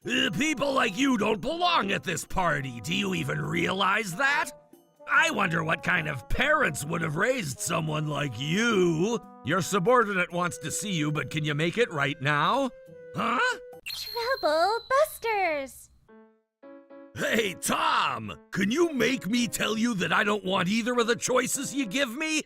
People like you don't belong at this party. Do you even realize that? I wonder what kind of parents would have raised someone like you. Your subordinate wants to see you, but can you make it right now? Huh? Trouble Busters! Hey, Tom! Can you make me tell you that I don't want either of the choices you give me?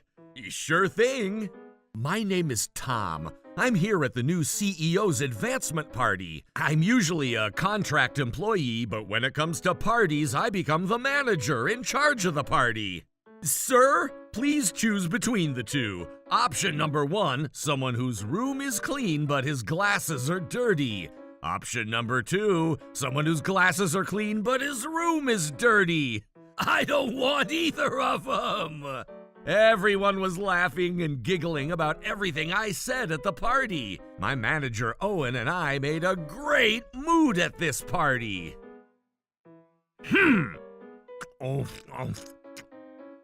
Sure thing. My name is Tom. I'm here at the new CEO's advancement party. I'm usually a contract employee, but when it comes to parties, I become the manager in charge of the party. Sir, please choose between the two. Option number 1, someone whose room is clean but his glasses are dirty. Option number 2, someone whose glasses are clean but his room is dirty. I don't want either of them. Everyone was laughing and giggling about everything I said at the party. My manager Owen and I made a great mood at this party.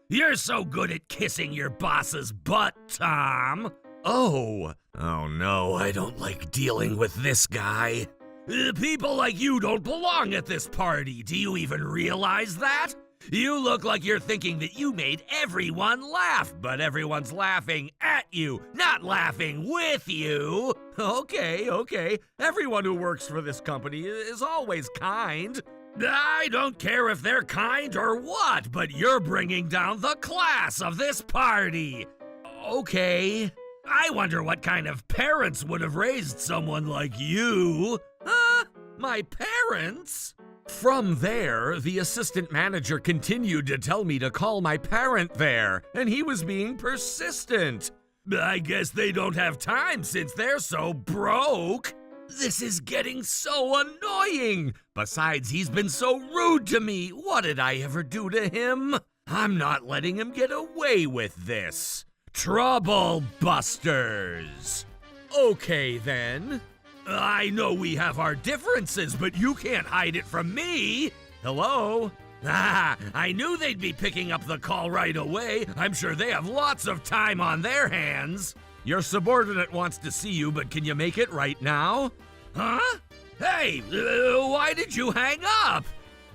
You're so good at kissing your boss's butt, Tom. Oh no, I don't like dealing with this guy. People like you don't belong at this party. Do you even realize that? You look like you're thinking that you made everyone laugh, but everyone's laughing at you, not laughing with you. Okay. Everyone who works for this company is always kind. I don't care if they're kind or what, but you're bringing down the class of this party. Okay. I wonder what kind of parents would have raised someone like you. Huh? My parents? From there, the assistant manager continued to tell me to call my parent there, and he was being persistent. I guess they don't have time since they're so broke. This is getting so annoying. Besides, he's been so rude to me. What did I ever do to him? I'm not letting him get away with this. Trouble Busters. Okay, then. I know we have our differences, but you can't hide it from me. Hello? I knew they'd be picking up the call right away. I'm sure they have lots of time on their hands. Your subordinate wants to see you, but can you make it right now? Huh? Hey, why did you hang up?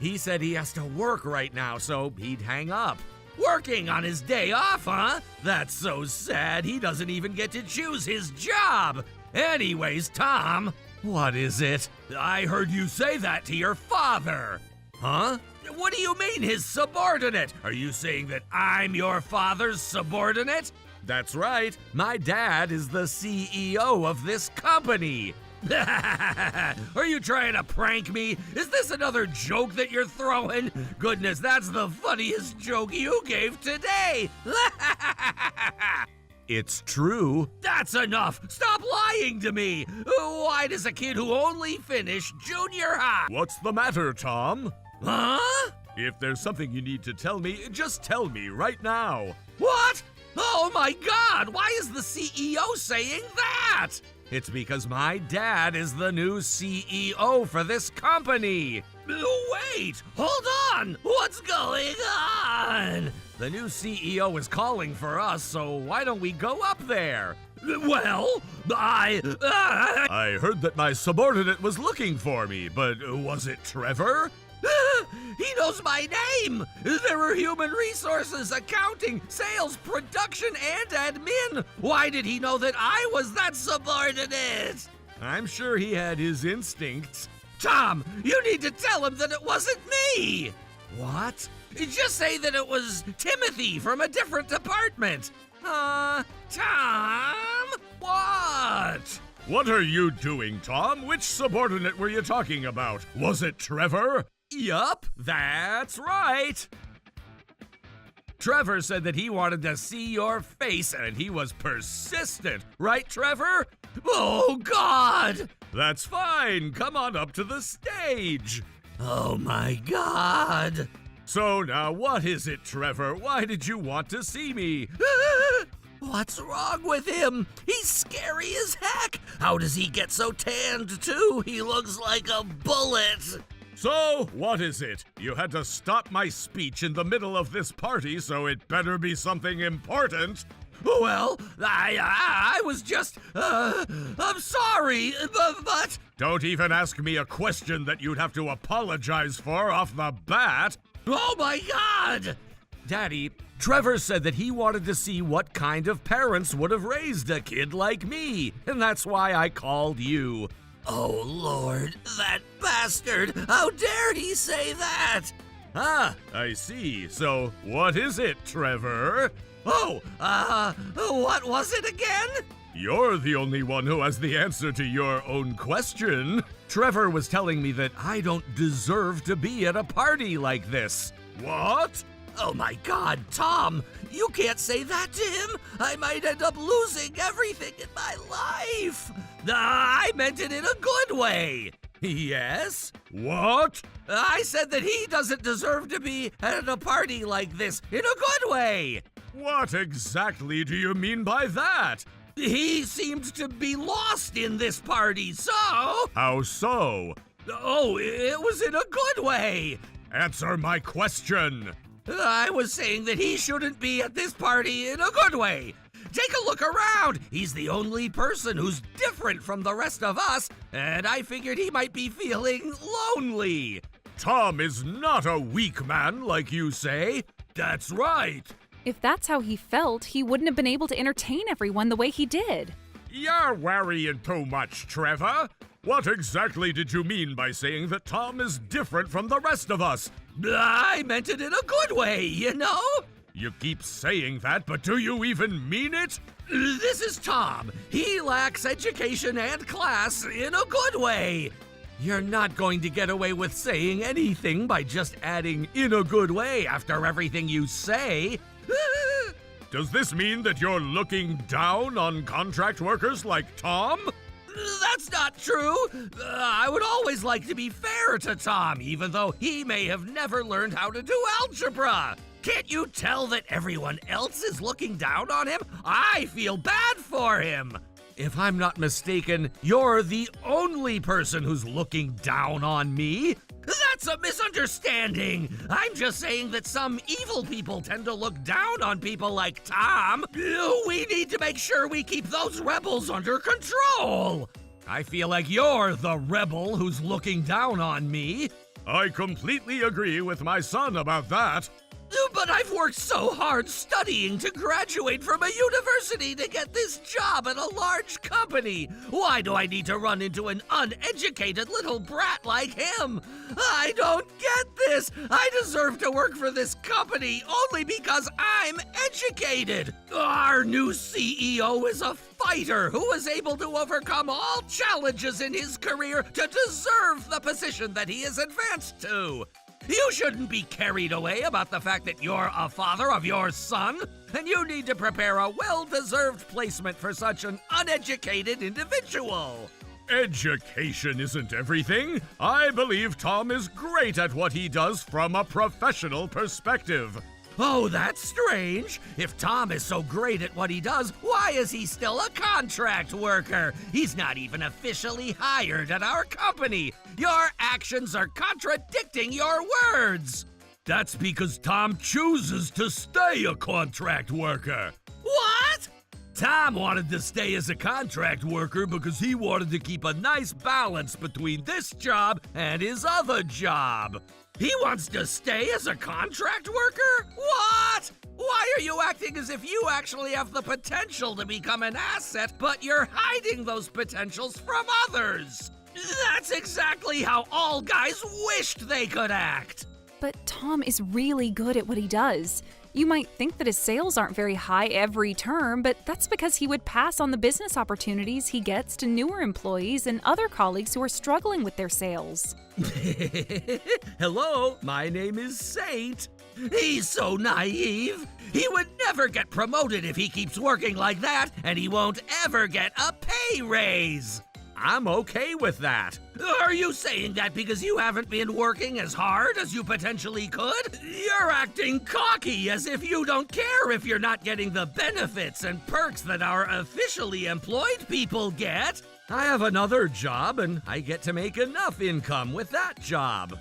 He said he has to work right now, so he'd hang up. Working on his day off, huh? That's so sad. He doesn't even get to choose his job. Anyways, Tom, what is it? I heard you say that to your father. Huh? What do you mean, his subordinate? Are you saying that I'm your father's subordinate? That's right. My dad is the CEO of this company. Are you trying to prank me? Is this another joke that you're throwing? Goodness, that's the funniest joke you gave today. It's true. That's enough. Stop lying to me. Why does a kid who only finished junior high? What's the matter, Tom? Huh? If there's something you need to tell me, just tell me right now. What? Oh my God, why is the CEO saying that? It's because my dad is the new CEO for this company. Wait, hold on. What's going on? The new CEO is calling for us, so why don't we go up there? Well, I heard that my subordinate was looking for me, but was it Trevor? He knows my name! There are human resources, accounting, sales, production, and admin! Why did he know that I was that subordinate? I'm sure he had his instincts. Tom, you need to tell him that it wasn't me! What? Just say that it was Timothy from a different department. Tom? What? What are you doing, Tom? Which subordinate were you talking about? Was it Trevor? Yup, that's right. Trevor said that he wanted to see your face, and he was persistent. Right, Trevor? Oh, God! That's fine. Come on up to the stage. Oh, my God. So now what is it, Trevor? Why did you want to see me? What's wrong with him? He's scary as heck. How does he get so tanned, too? He looks like a bullet. So, what is it? You had to stop my speech in the middle of this party, so it better be something important. Well, I was just, I'm sorry, but... Don't even ask me a question that you'd have to apologize for off the bat. Oh my God! Daddy, Trevor said that he wanted to see what kind of parents would have raised a kid like me, and that's why I called you. Oh, Lord, that bastard! How dare he say that? Ah, I see. So, what is it, Trevor? Oh, what was it again? You're the only one who has the answer to your own question. Trevor was telling me that I don't deserve to be at a party like this. What? Oh my God, Tom, you can't say that to him. I might end up losing everything in my life. I meant it in a good way. Yes? What? I said that he doesn't deserve to be at a party like this in a good way. What exactly do you mean by that? He seemed to be lost in this party, so... How so? Oh, it was in a good way. Answer my question. I was saying that he shouldn't be at this party in a good way. Take a look around. He's the only person who's different from the rest of us, and I figured he might be feeling lonely. Tom is not a weak man like you say. That's right. If that's how he felt, he wouldn't have been able to entertain everyone the way he did. You're worrying too much, Trevor. What exactly did you mean by saying that Tom is different from the rest of us? I meant it in a good way, you know? You keep saying that, but do you even mean it? This is Tom. He lacks education and class in a good way. You're not going to get away with saying anything by just adding "in a good way" after everything you say. Does this mean that you're looking down on contract workers like Tom? That's not true. I would always like to be fair to Tom, even though he may have never learned how to do algebra. Can't you tell that everyone else is looking down on him? I feel bad for him. If I'm not mistaken, you're the only person who's looking down on me. That's a misunderstanding. I'm just saying that some evil people tend to look down on people like Tom. We need to make sure we keep those rebels under control. I feel like you're the rebel who's looking down on me. I completely agree with my son about that. But I've worked so hard studying to graduate from a university to get this job at a large company. Why do I need to run into an uneducated little brat like him? I don't get this. I deserve to work for this company only because I'm educated. Our new CEO is a fighter who was able to overcome all challenges in his career to deserve the position that he is advanced to. You shouldn't be carried away about the fact that you're a father of your son, and you need to prepare a well-deserved placement for such an uneducated individual. Education isn't everything. I believe Tom is great at what he does from a professional perspective. Oh, that's strange. If Tom is so great at what he does, why is he still a contract worker? He's not even officially hired at our company. Your actions are contradicting your words. That's because Tom chooses to stay a contract worker. What? Tom wanted to stay as a contract worker because he wanted to keep a nice balance between this job and his other job. He wants to stay as a contract worker? What? Why are you acting as if you actually have the potential to become an asset, but you're hiding those potentials from others? That's exactly how all guys wished they could act. But Tom is really good at what he does. You might think that his sales aren't very high every term, but that's because he would pass on the business opportunities he gets to newer employees and other colleagues who are struggling with their sales. Hello, my name is Saint. He's so naive. He would never get promoted if he keeps working like that, and he won't ever get a pay raise. I'm okay with that. Are you saying that because you haven't been working as hard as you potentially could? You're acting cocky, as if you don't care if you're not getting the benefits and perks that our officially employed people get. I have another job, and I get to make enough income with that job.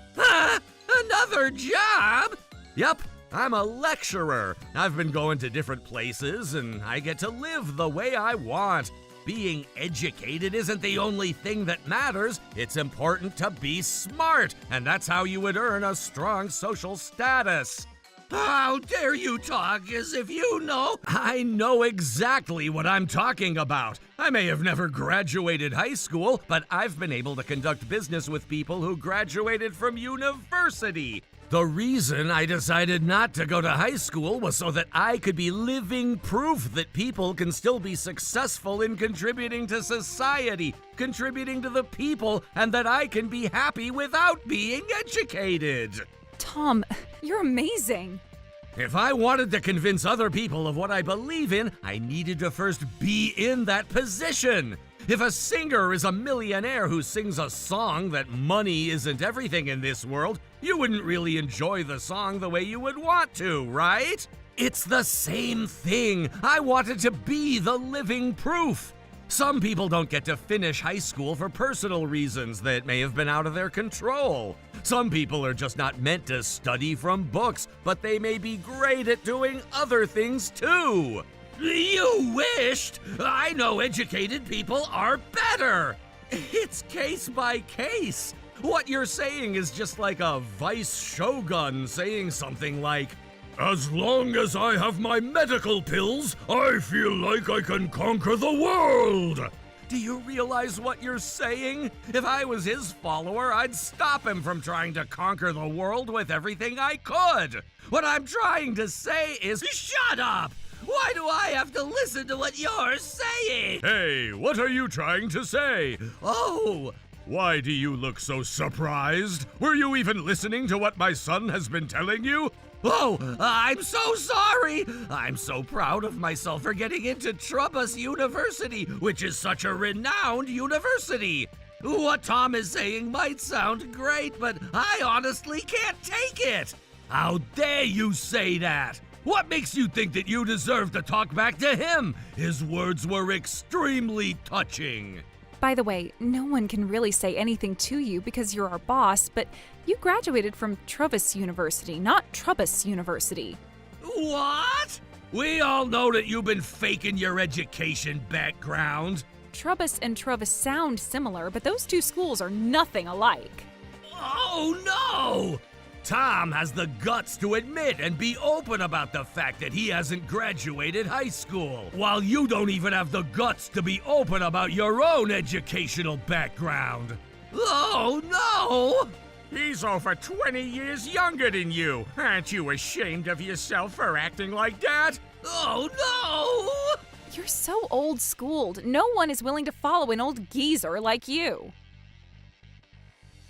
Another job? Yep, I'm a lecturer. I've been going to different places, and I get to live the way I want. Being educated isn't the only thing that matters. It's important to be smart, and that's how you would earn a strong social status. How dare you talk as if you know? I know exactly what I'm talking about. I may have never graduated high school, but I've been able to conduct business with people who graduated from university. The reason I decided not to go to high school was so that I could be living proof that people can still be successful in contributing to society, contributing to the people, and that I can be happy without being educated. Tom, you're amazing. If I wanted to convince other people of what I believe in, I needed to first be in that position. If a singer is a millionaire who sings a song that money isn't everything in this world, you wouldn't really enjoy the song the way you would want to, right? It's the same thing. I wanted to be the living proof. Some people don't get to finish high school for personal reasons that may have been out of their control. Some people are just not meant to study from books, but they may be great at doing other things too. You wished! I know educated people are better! It's case by case. What you're saying is just like a vice shogun saying something like, "As long as I have my medical pills, I feel like I can conquer the world." Do you realize what you're saying? If I was his follower, I'd stop him from trying to conquer the world with everything I could. What I'm trying to say is, shut up! Why do I have to listen to what you're saying? Hey, what are you trying to say? Oh, Why do you look so surprised? Were you even listening to what my son has been telling you? Oh, I'm so sorry! I'm so proud of myself for getting into Trubbus University, which is such a renowned university. What Tom is saying might sound great, but I honestly can't take it. How dare you say that? What makes you think that you deserve to talk back to him? His words were extremely touching. By the way, no one can really say anything to you because you're our boss, but you graduated from Trubbus University, not Trubbus University. What? We all know that you've been faking your education background. Trubbus and Trubbus sound similar, but those two schools are nothing alike. Oh no! Tom has the guts to admit and be open about the fact that he hasn't graduated high school, while you don't even have the guts to be open about your own educational background. Oh no! He's over 20 years younger than you. Aren't you ashamed of yourself for acting like that? Oh no! You're so old-schooled. No one is willing to follow an old geezer like you.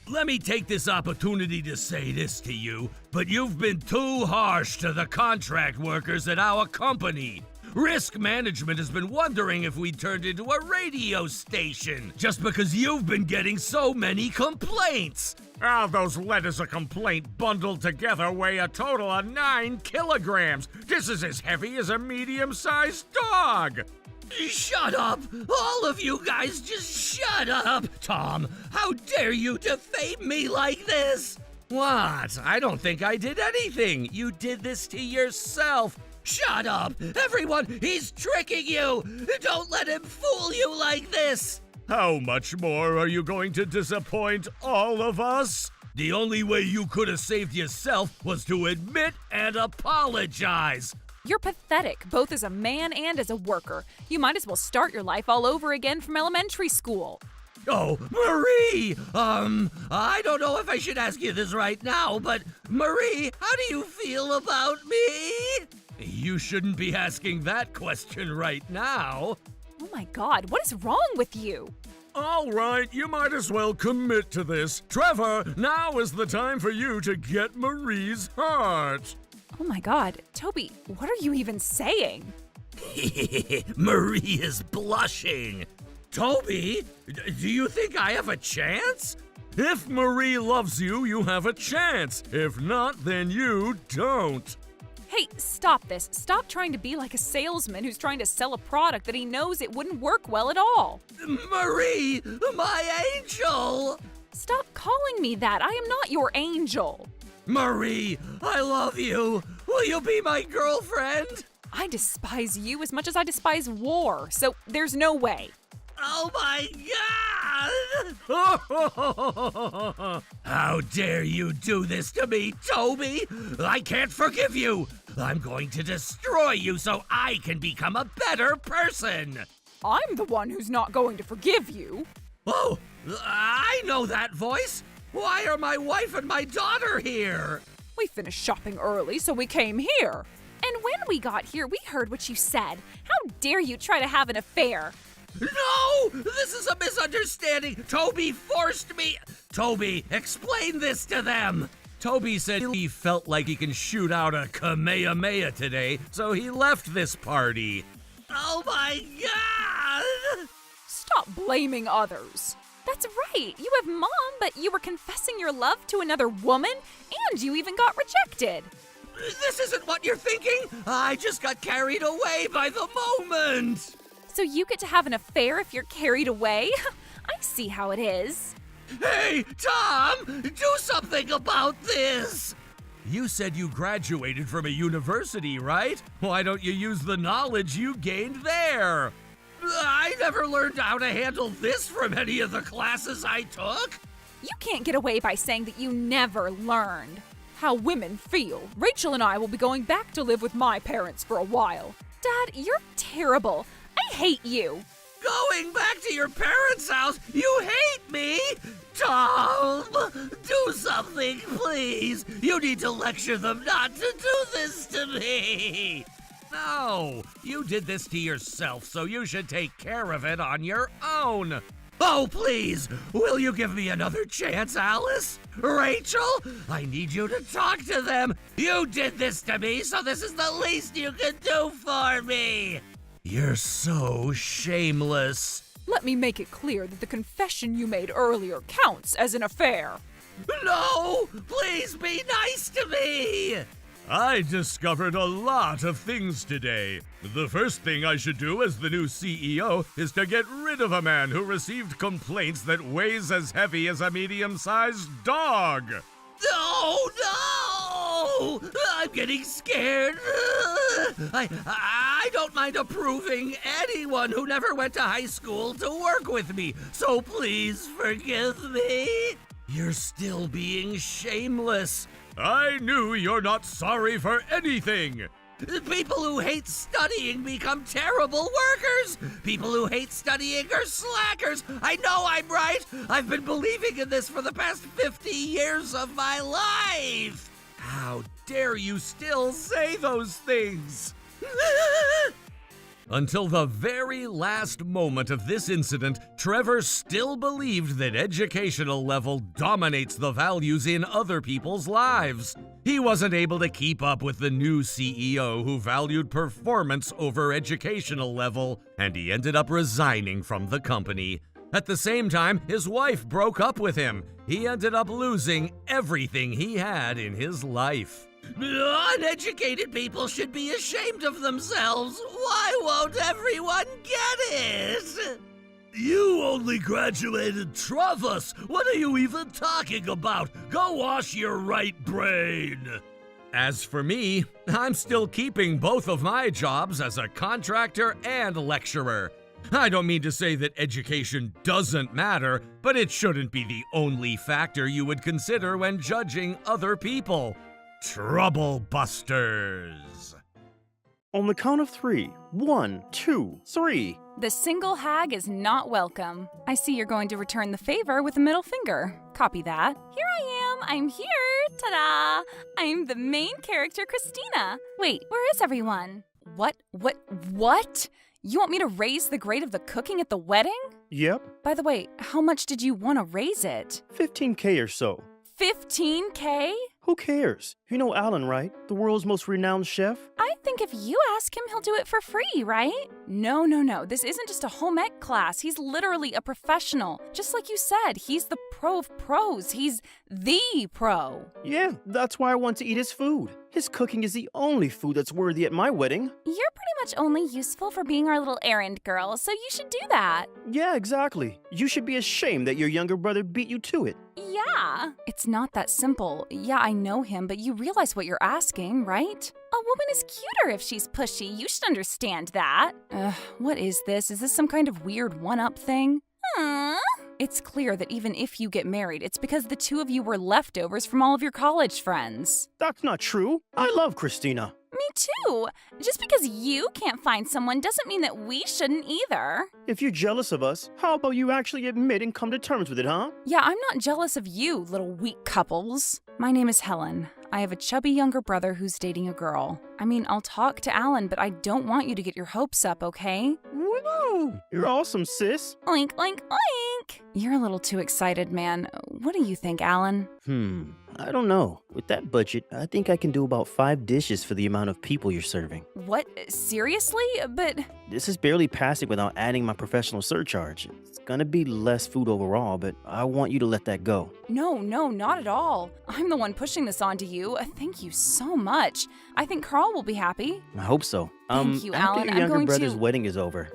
Let me take this opportunity to say this to you, but you've been too harsh to the contract workers at our company. Risk management has been wondering if we turned into a radio station, just because you've been getting so many complaints. All those letters of complaint bundled together weigh a total of 9 kilograms. This is as heavy as a medium-sized dog. Shut up! All of you guys just shut up! Tom, how dare you defame me like this? What? I don't think I did anything. You did this to yourself. Shut up! Everyone, he's tricking you! Don't let him fool you like this! How much more are you going to disappoint all of us? The only way you could have saved yourself was to admit and apologize. You're pathetic, both as a man and as a worker. You might as well start your life all over again from elementary school. Oh, Marie! I don't know if I should ask you this right now, but Marie, how do you feel about me? You shouldn't be asking that question right now. Oh my God, what is wrong with you? All right, you might as well commit to this. Trevor, now is the time for you to get Marie's heart. Oh my God, Toby, what are you even saying? Marie is blushing. Toby, do you think I have a chance? If Marie loves you, you have a chance. If not, then you don't. Hey, stop this. Stop trying to be like a salesman who's trying to sell a product that he knows it wouldn't work well at all. Marie, my angel! Stop calling me that. I am not your angel. Marie, I love you. Will you be my girlfriend? I despise you as much as I despise war, so there's no way. Oh my God! How dare you do this to me, Toby? I can't forgive you. I'm going to destroy you so I can become a better person. I'm the one who's not going to forgive you. Oh, I know that voice. Why are my wife and my daughter here? We finished shopping early, so we came here. And when we got here, we heard what you said. How dare you try to have an affair? No! This is a misunderstanding! Toby forced me! Toby, explain this to them! Toby said he felt like he can shoot out a Kamehameha today, so he left this party. Oh my God! Stop blaming others. That's right, you have Mom, but you were confessing your love to another woman, and you even got rejected. This isn't what you're thinking! I just got carried away by the moment! So you get to have an affair if you're carried away? I see how it is. Hey, Tom! Do something about this! You said you graduated from a university, right? Why don't you use the knowledge you gained there? I never learned how to handle this from any of the classes I took. You can't get away by saying that you never learned. How women feel. Rachel and I will be going back to live with my parents for a while. Dad, you're terrible. I hate you. Going back to your parents' house? You hate me? Tom, do something, please. You need to lecture them not to do this to me. No, you did this to yourself, so you should take care of it on your own. Oh, please, will you give me another chance, Alice? Rachel, I need you to talk to them. You did this to me, so this is the least you can do for me. You're so shameless. Let me make it clear that the confession you made earlier counts as an affair. No, please be nice to me. I discovered a lot of things today. The first thing I should do as the new CEO is to get rid of a man who received complaints that weighs as heavy as a medium-sized dog. Oh, no! I'm getting scared. I don't mind approving anyone who never went to high school to work with me, so please forgive me. You're still being shameless. I knew you're not sorry for anything. People who hate studying become terrible workers. People who hate studying are slackers. I know I'm right. I've been believing in this for the past 50 years of my life. How dare you still say those things? Until the very last moment of this incident, Trevor still believed that educational level dominates the values in other people's lives. He wasn't able to keep up with the new CEO who valued performance over educational level, and he ended up resigning from the company. At the same time, his wife broke up with him. He ended up losing everything he had in his life. Uneducated people should be ashamed of themselves. Why won't everyone get it? You only graduated Travus. What are you even talking about? Go wash your right brain. As for me, I'm still keeping both of my jobs as a contractor and lecturer. I don't mean to say that education doesn't matter, but it shouldn't be the only factor you would consider when judging other people. Trouble Busters. On the count of 3. 1, 2, 3. The single hag is not welcome. I see you're going to return the favor with a middle finger. Copy that. Here I am. I'm here. Ta-da! I'm the main character, Christina. Wait, where is everyone? What? You want me to raise the grade of the cooking at the wedding? Yep, By the way, how much did you want to raise it? $15K or so. 15K? Who cares? You know Alan, right? The world's most renowned chef? I think if you ask him, he'll do it for free, right? No. This isn't just a home ec class. He's literally a professional. Just like you said, he's the pro of pros. He's the pro. Yeah, that's why I want to eat his food. His cooking is the only food that's worthy at my wedding. You're pretty much only useful for being our little errand girl, so you should do that. Yeah, exactly. You should be ashamed that your younger brother beat you to it. Yeah. It's not that simple. Yeah, I know him, but you realize what you're asking, right? A woman is cuter if she's pushy. You should understand that. What is this? Is this some kind of weird one-up thing? It's clear that even if you get married, it's because the two of you were leftovers from all of your college friends. That's not true. I love Christina. Me too. Just because you can't find someone doesn't mean that we shouldn't either. If you're jealous of us, how about you actually admit and come to terms with it, huh? Yeah, I'm not jealous of you, little weak couples. My name is Helen. I have a chubby younger brother who's dating a girl. I mean, I'll talk to Alan, but I don't want you to get your hopes up, okay? Woo! You're awesome, sis. Oink, oink, oink! You're a little too excited, man. What do you think, Alan? I don't know. With that budget, I think I can do about 5 dishes for the amount of people you're serving. What? Seriously? But... This is barely passing without adding my professional surcharge. It's gonna be less food overall, but I want you to let that go. No, not at all. I'm the one pushing this onto you. Thank you so much. I think Carl will be happy. I hope so. Thank you, after Alan. your I'm younger going brother's to... wedding is over.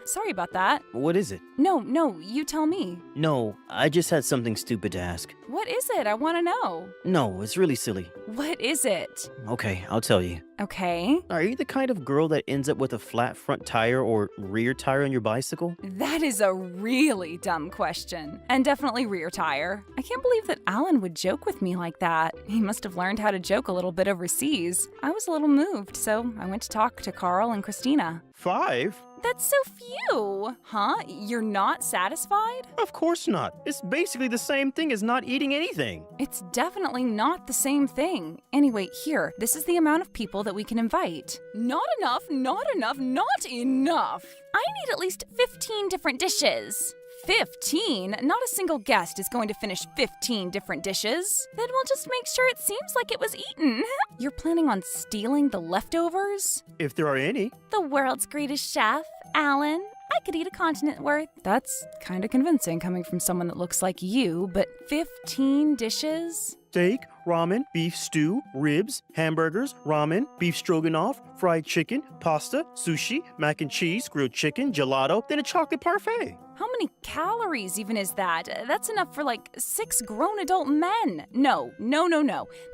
Sorry about that. What is it? No, you tell me. No, I just had something stupid to ask. What is it? I want to know. No, it's really silly. What is it? Okay, I'll tell you. Okay. Are you the kind of girl that ends up with a flat front tire or rear tire on your bicycle? That is a really dumb question. And definitely rear tire. I can't believe that Alan would joke with me like that. He must have learned how to joke a little bit overseas. I was a little moved, so I went to talk to Carl and Christina. 5? That's so few. Huh? You're not satisfied? Of course not. It's basically the same thing as not eating anything. It's definitely not the same thing. Anyway, here, this is the amount of people that we can invite. Not enough, not enough, not enough. I need at least 15 different dishes. 15? Not a single guest is going to finish 15 different dishes. Then we'll just make sure it seems like it was eaten. You're planning on stealing the leftovers? If there are any. The world's greatest chef, Alan. I could eat a continent worth. That's kind of convincing coming from someone that looks like you, but 15 dishes? Steak, ramen, beef stew, ribs, hamburgers, ramen, beef stroganoff, fried chicken, pasta, sushi, mac and cheese, grilled chicken, gelato, then a chocolate parfait. How many calories even is that? That's enough for like 6 grown adult men. No.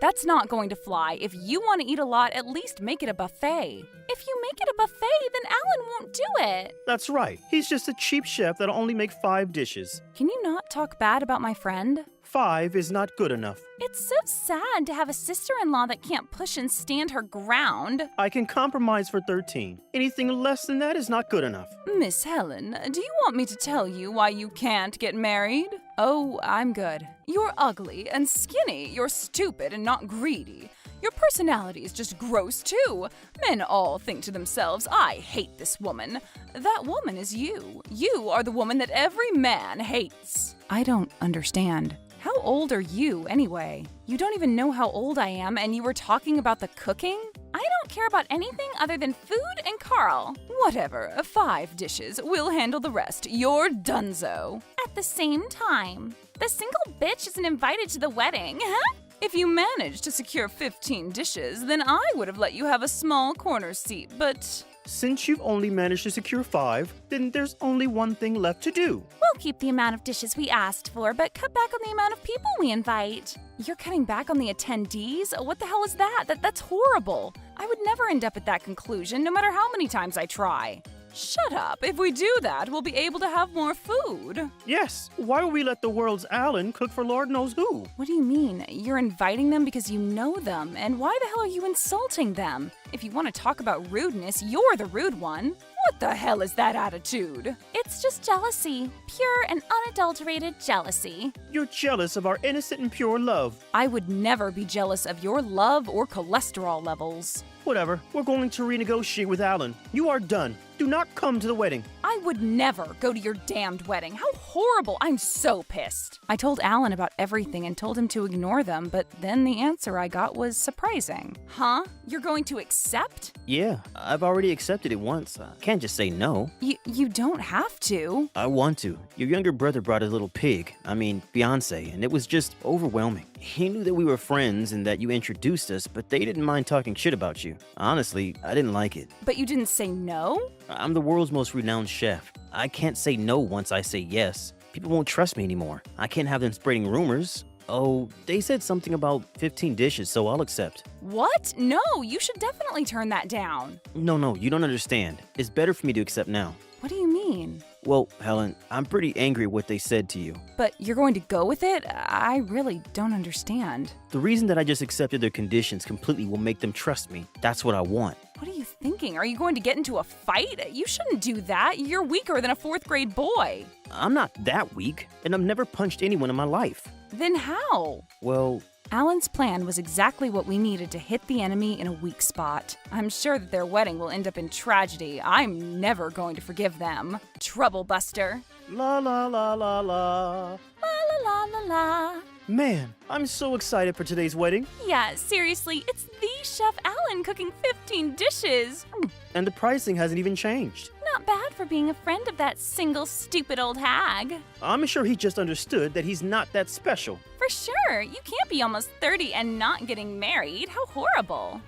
That's not going to fly. If you want to eat a lot, at least make it a buffet. If you make it a buffet, then Alan won't do it. That's right. He's just a cheap chef that'll only make 5 dishes. Can you not talk bad about my friend? 5 is not good enough. It's so sad to have a sister-in-law that can't push and stand her ground. I can compromise for 13. Anything less than that is not good enough. Miss Helen, do you want me to tell you why you can't get married? Oh, I'm good. You're ugly and skinny. You're stupid and not greedy. Your personality is just gross, too. Men all think to themselves, I hate this woman. That woman is you. You are the woman that every man hates. I don't understand. How old are you, anyway? You don't even know how old I am, and you were talking about the cooking? I don't care about anything other than food and Carl. Whatever, 5 dishes. We'll handle the rest. You're donezo. At the same time, the single bitch isn't invited to the wedding, huh? If you managed to secure 15 dishes, then I would have let you have a small corner seat, but... Since you've only managed to secure 5, then there's only one thing left to do. We'll keep the amount of dishes we asked for, but cut back on the amount of people we invite. You're cutting back on the attendees? What the hell is that? That's horrible. I would never end up at that conclusion, no matter how many times I try. Shut up. If we do that, we'll be able to have more food. Yes. Why would we let the world's Alan cook for Lord knows who? What do you mean? You're inviting them because you know them, and why the hell are you insulting them? If you want to talk about rudeness, you're the rude one. What the hell is that attitude? It's just jealousy. Pure and unadulterated jealousy. You're jealous of our innocent and pure love. I would never be jealous of your love or cholesterol levels. Whatever. We're going to renegotiate with Alan. You are done. Do not come to the wedding. I would never go to your damned wedding. How horrible. I'm so pissed. I told Alan about everything and told him to ignore them, but then the answer I got was surprising. Huh? You're going to accept? Yeah, I've already accepted it once. I can't just say no. You don't have to. I want to. Your younger brother brought a little pig, fiancé, and it was just overwhelming. He knew that we were friends and that you introduced us, but they didn't mind talking shit about you. you. Honestly, I didn't like it. But you didn't say no? I'm the world's most renowned chef. I can't say no once I say yes. People won't trust me anymore. I can't have them spreading rumors. Oh, they said something about 15 dishes, so I'll accept. What? No, you should definitely turn that down. No, you don't understand. It's better for me to accept now. What do you mean? Well, Helen, I'm pretty angry at what they said to you. But you're going to go with it? I really don't understand. The reason that I just accepted their conditions completely will make them trust me. That's what I want. What are you thinking? Are you going to get into a fight? You shouldn't do that. You're weaker than a 4th grade boy. I'm not that weak, and I've never punched anyone in my life. Then how? Well, Alan's plan was exactly what we needed to hit the enemy in a weak spot. I'm sure that their wedding will end up in tragedy. I'm never going to forgive them. Trouble buster. la la la la la. La la la la la. Man, I'm so excited for today's wedding. Yeah, seriously, it's the Chef Alan cooking 15 dishes. And the pricing hasn't even changed. Not bad for being a friend of that single stupid old hag. I'm sure he just understood that he's not that special. For sure, you can't be almost 30 and not getting married. How horrible.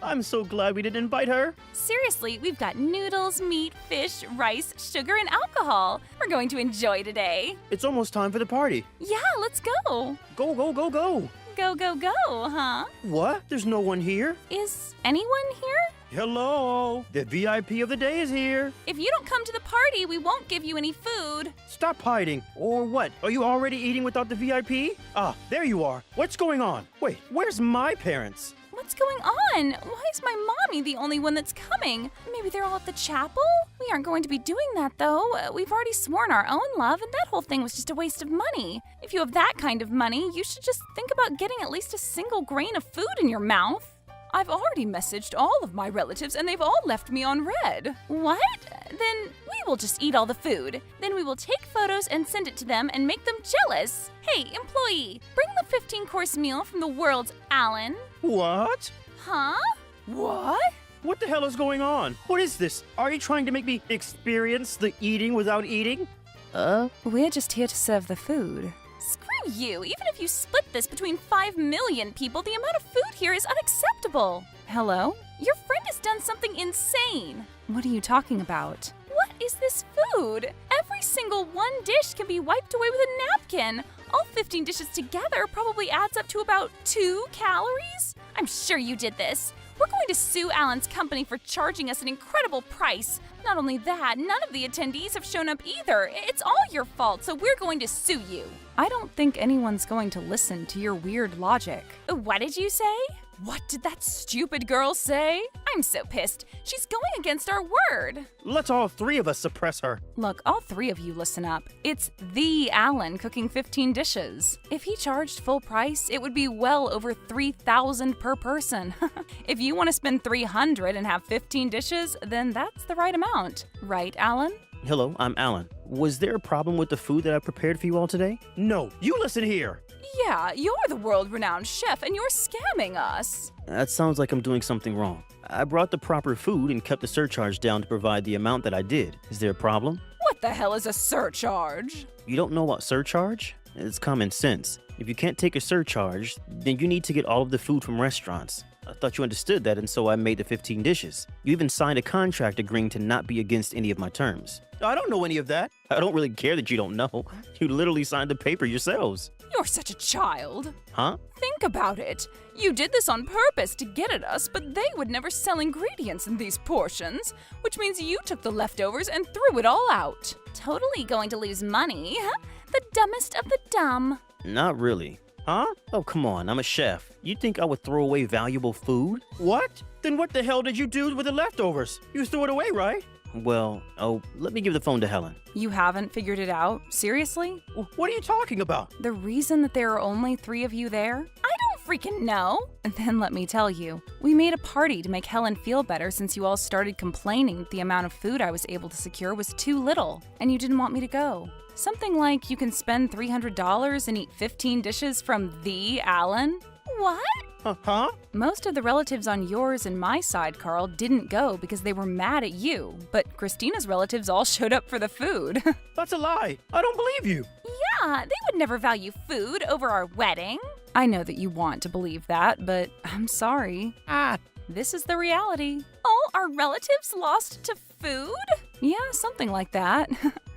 I'm so glad we didn't invite her. Seriously, we've got noodles, meat, fish, rice, sugar, and alcohol. We're going to enjoy today. It's almost time for the party. Yeah, let's go. Go, go, go, go. Go, go, go, huh? What? There's no one here? Is anyone here? Hello? The VIP of the day is here. If you don't come to the party, we won't give you any food. Stop hiding. Or what? Are you already eating without the VIP? Ah, there you are. What's going on? Wait, where's my parents? What's going on? Why is my mommy the only one that's coming? Maybe they're all at the chapel? We aren't going to be doing that, though. We've already sworn our own love, and that whole thing was just a waste of money. If you have that kind of money, you should just think about getting at least a single grain of food in your mouth. I've already messaged all of my relatives, and they've all left me on red. What? Then we will just eat all the food. Then we will take photos and send it to them and make them jealous. Hey, employee, bring the 15-course meal from the world's Alan. What? Huh? What? What the hell is going on? What is this? Are you trying to make me experience the eating without eating? We're just here to serve the food. Screw you! Even if you split this between 5 million people, the amount of food here is unacceptable. Hello? Your friend has done something insane. What are you talking about? What is this food? Every single one dish can be wiped away with a napkin. All 15 dishes together probably adds up to about 2 calories. I'm sure you did this. We're going to sue Alan's company for charging us an incredible price. Not only that, none of the attendees have shown up either. It's all your fault, so we're going to sue you. I don't think anyone's going to listen to your weird logic. What did you say? What did that stupid girl say? I'm so pissed. She's going against our word. Let's all 3 of us suppress her. Look, all 3 of you listen up. It's the Alan cooking 15 dishes. If he charged full price, it would be well over $3,000 per person. If you want to spend $300 and have 15 dishes, then that's the right amount. Right, Alan? Hello, I'm Alan. Was there a problem with the food that I prepared for you all today? No, you listen here. Yeah, you're the world-renowned chef and you're scamming us. That sounds like I'm doing something wrong. I brought the proper food and kept the surcharge down to provide the amount that I did. Is there a problem? What the hell is a surcharge? You don't know about surcharge? It's common sense. If you can't take a surcharge, then you need to get all of the food from restaurants. I thought you understood that, and so I made the 15 dishes. You even signed a contract agreeing to not be against any of my terms. I don't know any of that. I don't really care that you don't know. You literally signed the paper yourselves. You're such a child. Huh? Think about it. You did this on purpose to get at us, but they would never sell ingredients in these portions, which means you took the leftovers and threw it all out. Totally going to lose money. The dumbest of the dumb. Not really. Huh? Oh, come on, I'm a chef. You think I would throw away valuable food? What? Then what the hell did you do with the leftovers? You threw it away, right? Well, let me give the phone to Helen. You haven't figured it out? Seriously? What are you talking about? The reason that there are only 3 of you there? I don't freaking know. And then let me tell you, we made a party to make Helen feel better since you all started complaining that the amount of food I was able to secure was too little, and you didn't want me to go. Something like you can spend $300 and eat 15 dishes from the Alan? What? Huh? Most of the relatives on yours and my side, Carl, didn't go because they were mad at you. But Christina's relatives all showed up for the food. That's a lie. I don't believe you. Yeah, they would never value food over our wedding. I know that you want to believe that, but I'm sorry. This is the reality. Oh, our relatives lost to food? Yeah, something like that.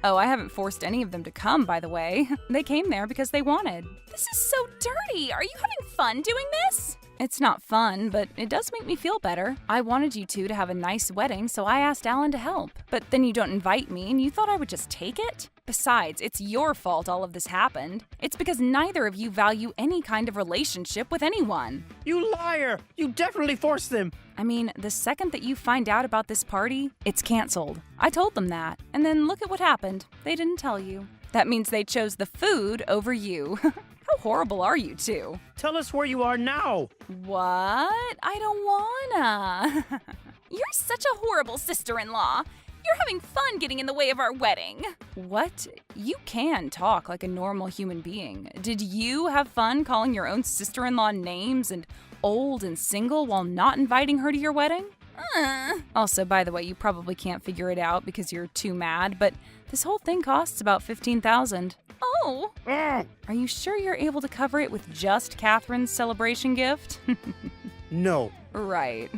Oh, I haven't forced any of them to come, by the way. They came there because they wanted. This is so dirty. Are you having fun doing this? It's not fun, but it does make me feel better. I wanted you two to have a nice wedding, so I asked Alan to help. But then you don't invite me, and you thought I would just take it? Besides, it's your fault all of this happened. It's because neither of you value any kind of relationship with anyone. You liar! You definitely forced them. I mean, the second that you find out about this party, it's canceled. I told them that. And then look at what happened. They didn't tell you. That means they chose the food over you. How horrible are you two? Tell us where you are now. What? I don't wanna. You're such a horrible sister-in-law. You're having fun getting in the way of our wedding. What? You can talk like a normal human being. Did you have fun calling your own sister-in-law names and old and single while not inviting her to your wedding? Also, by the way, you probably can't figure it out because you're too mad, but this whole thing costs about $15,000. Oh. Are you sure you're able to cover it with just Catherine's celebration gift? No. Right.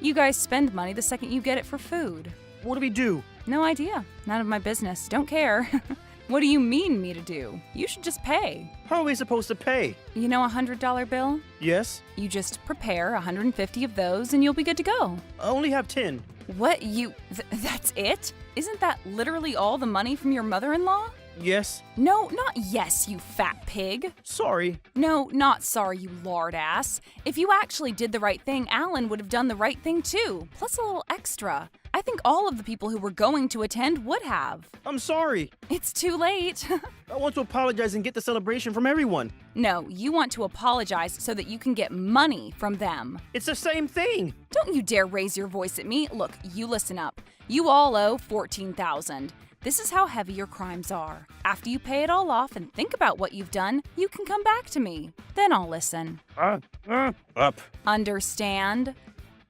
You guys spend money the second you get it for food. What do we do? No idea. None of my business. Don't care. What do you mean me to do? You should just pay. How are we supposed to pay? You know a $100 bill? Yes. You just prepare 150 of those and you'll be good to go. I only have 10. What? That's it? Isn't that literally all the money from your mother-in-law? Yes. No, not yes, you fat pig. Sorry. No, not sorry, you lard ass. If you actually did the right thing, Alan would have done the right thing too, plus a little extra. I think all of the people who were going to attend would have. I'm sorry. It's too late. I want to apologize and get the celebration from everyone. No, you want to apologize so that you can get money from them. It's the same thing. Don't you dare raise your voice at me. Look, you listen up. You all owe $14,000. This is how heavy your crimes are. After you pay it all off and think about what you've done, you can come back to me. Then I'll listen. Up. Understand?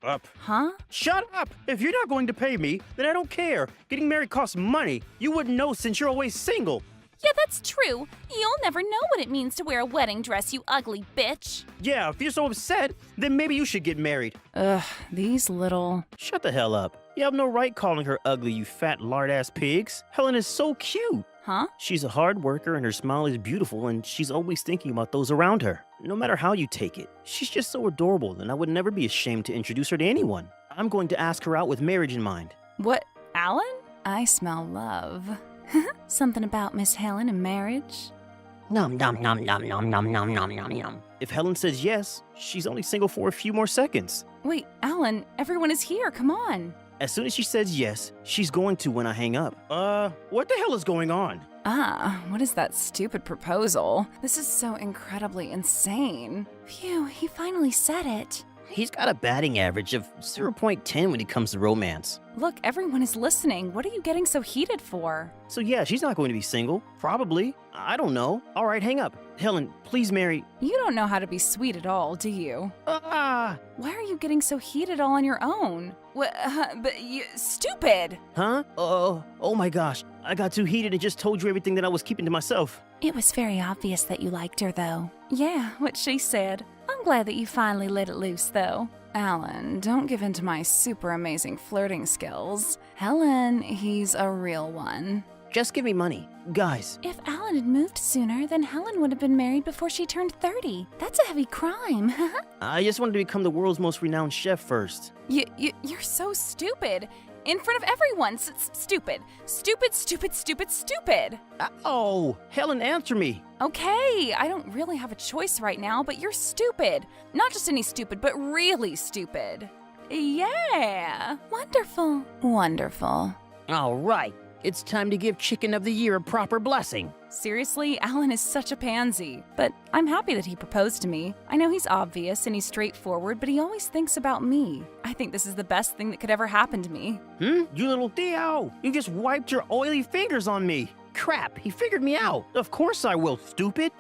Up. Huh? Shut up! If you're not going to pay me, then I don't care. Getting married costs money. You wouldn't know since you're always single. Yeah, that's true. You'll never know what it means to wear a wedding dress, you ugly bitch. Yeah, if you're so upset, then maybe you should get married. Ugh, these little... Shut the hell up. You have no right calling her ugly, you fat lard-ass pigs. Helen is so cute. Huh? She's a hard worker and her smile is beautiful and she's always thinking about those around her. No matter how you take it, she's just so adorable and I would never be ashamed to introduce her to anyone. I'm going to ask her out with marriage in mind. What? Alan? I smell love. Something about Miss Helen and marriage? Nom nom nom nom nom nom nom nom nom nom. If Helen says yes, she's only single for a few more seconds. Wait, Alan, everyone is here. Come on. As soon as she says yes, she's going to when I hang up. What the hell is going on? What is that stupid proposal? This is so incredibly insane. Phew, he finally said it. He's got a batting average of 0.10 when it comes to romance. Look, everyone is listening. What are you getting so heated for? So yeah, she's not going to be single. Probably. I don't know. All right, hang up. Helen, please marry... You don't know how to be sweet at all, do you? Why are you getting so heated all on your own? But you... Stupid! Huh? Oh my gosh. I got too heated and just told you everything that I was keeping to myself. It was very obvious that you liked her, though. Yeah, what she said. I'm glad that you finally let it loose, though. Alan, don't give in to my super amazing flirting skills. Helen, he's a real one. Just give me money. Guys. If Alan had moved sooner, then Helen would have been married before she turned 30. That's a heavy crime. I just wanted to become the world's most renowned chef first. You're so stupid. In front of everyone. Stupid. Stupid. Oh, Helen, answer me. Okay, I don't really have a choice right now, but you're stupid. Not just any stupid, but really stupid. Yeah. Wonderful. All right. It's time to give Chicken of the Year a proper blessing. Seriously, Alan is such a pansy. But I'm happy that he proposed to me. I know he's obvious and he's straightforward, but he always thinks about me. I think this is the best thing that could ever happen to me. You little Theo! You just wiped your oily fingers on me. Crap, he figured me out. Of course I will, stupid.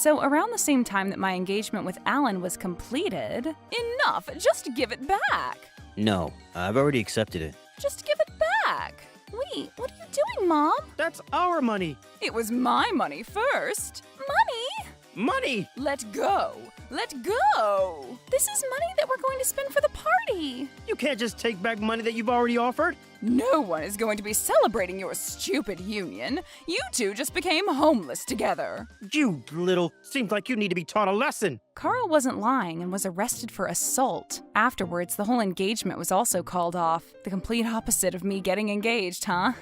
So, around the same time that my engagement with Alan was completed, enough! Just give it back! No, I've already accepted it. Just give it back! Wait, what are you doing, Mom? That's our money. It was my money first. Money? Money! Let go! Let go! This is money that we're going to spend for the party! You can't just take back money that you've already offered. No one is going to be celebrating your stupid union. You two just became homeless together. You little... Seems like you need to be taught a lesson. Carl wasn't lying and was arrested for assault. Afterwards, the whole engagement was also called off. The complete opposite of me getting engaged, huh?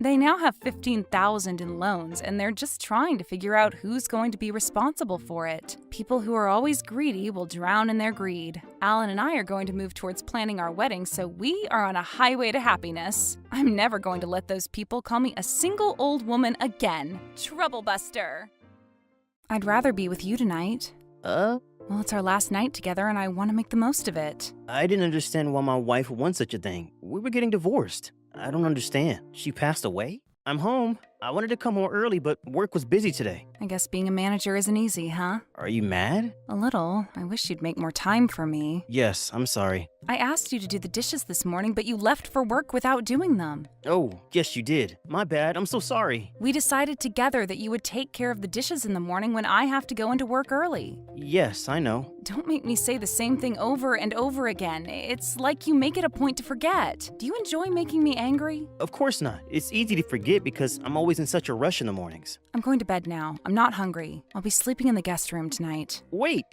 They now have $15,000 in loans, and they're just trying to figure out who's going to be responsible for it. People who are always greedy will drown in their greed. Alan and I are going to move towards planning our wedding, so we are on a highway to happiness. I'm never going to let those people call me a single old woman again. Troublebuster. I'd rather be with you tonight. Well, it's our last night together, and I want to make the most of it. I didn't understand why my wife would want such a thing. We were getting divorced. I don't understand. She passed away? I'm home. I wanted to come home early, but work was busy today. I guess being a manager isn't easy, huh? Are you mad? A little. I wish you'd make more time for me. Yes, I'm sorry. I asked you to do the dishes this morning, but you left for work without doing them. Oh, yes you did. My bad. I'm so sorry. We decided together that you would take care of the dishes in the morning when I have to go into work early. Yes, I know. Don't make me say the same thing over and over again. It's like you make it a point to forget. Do you enjoy making me angry? Of course not. It's easy to forget because I'm always in such a rush in the mornings. I'm going to bed now. I'm not hungry. I'll be sleeping in the guest room tonight. Wait!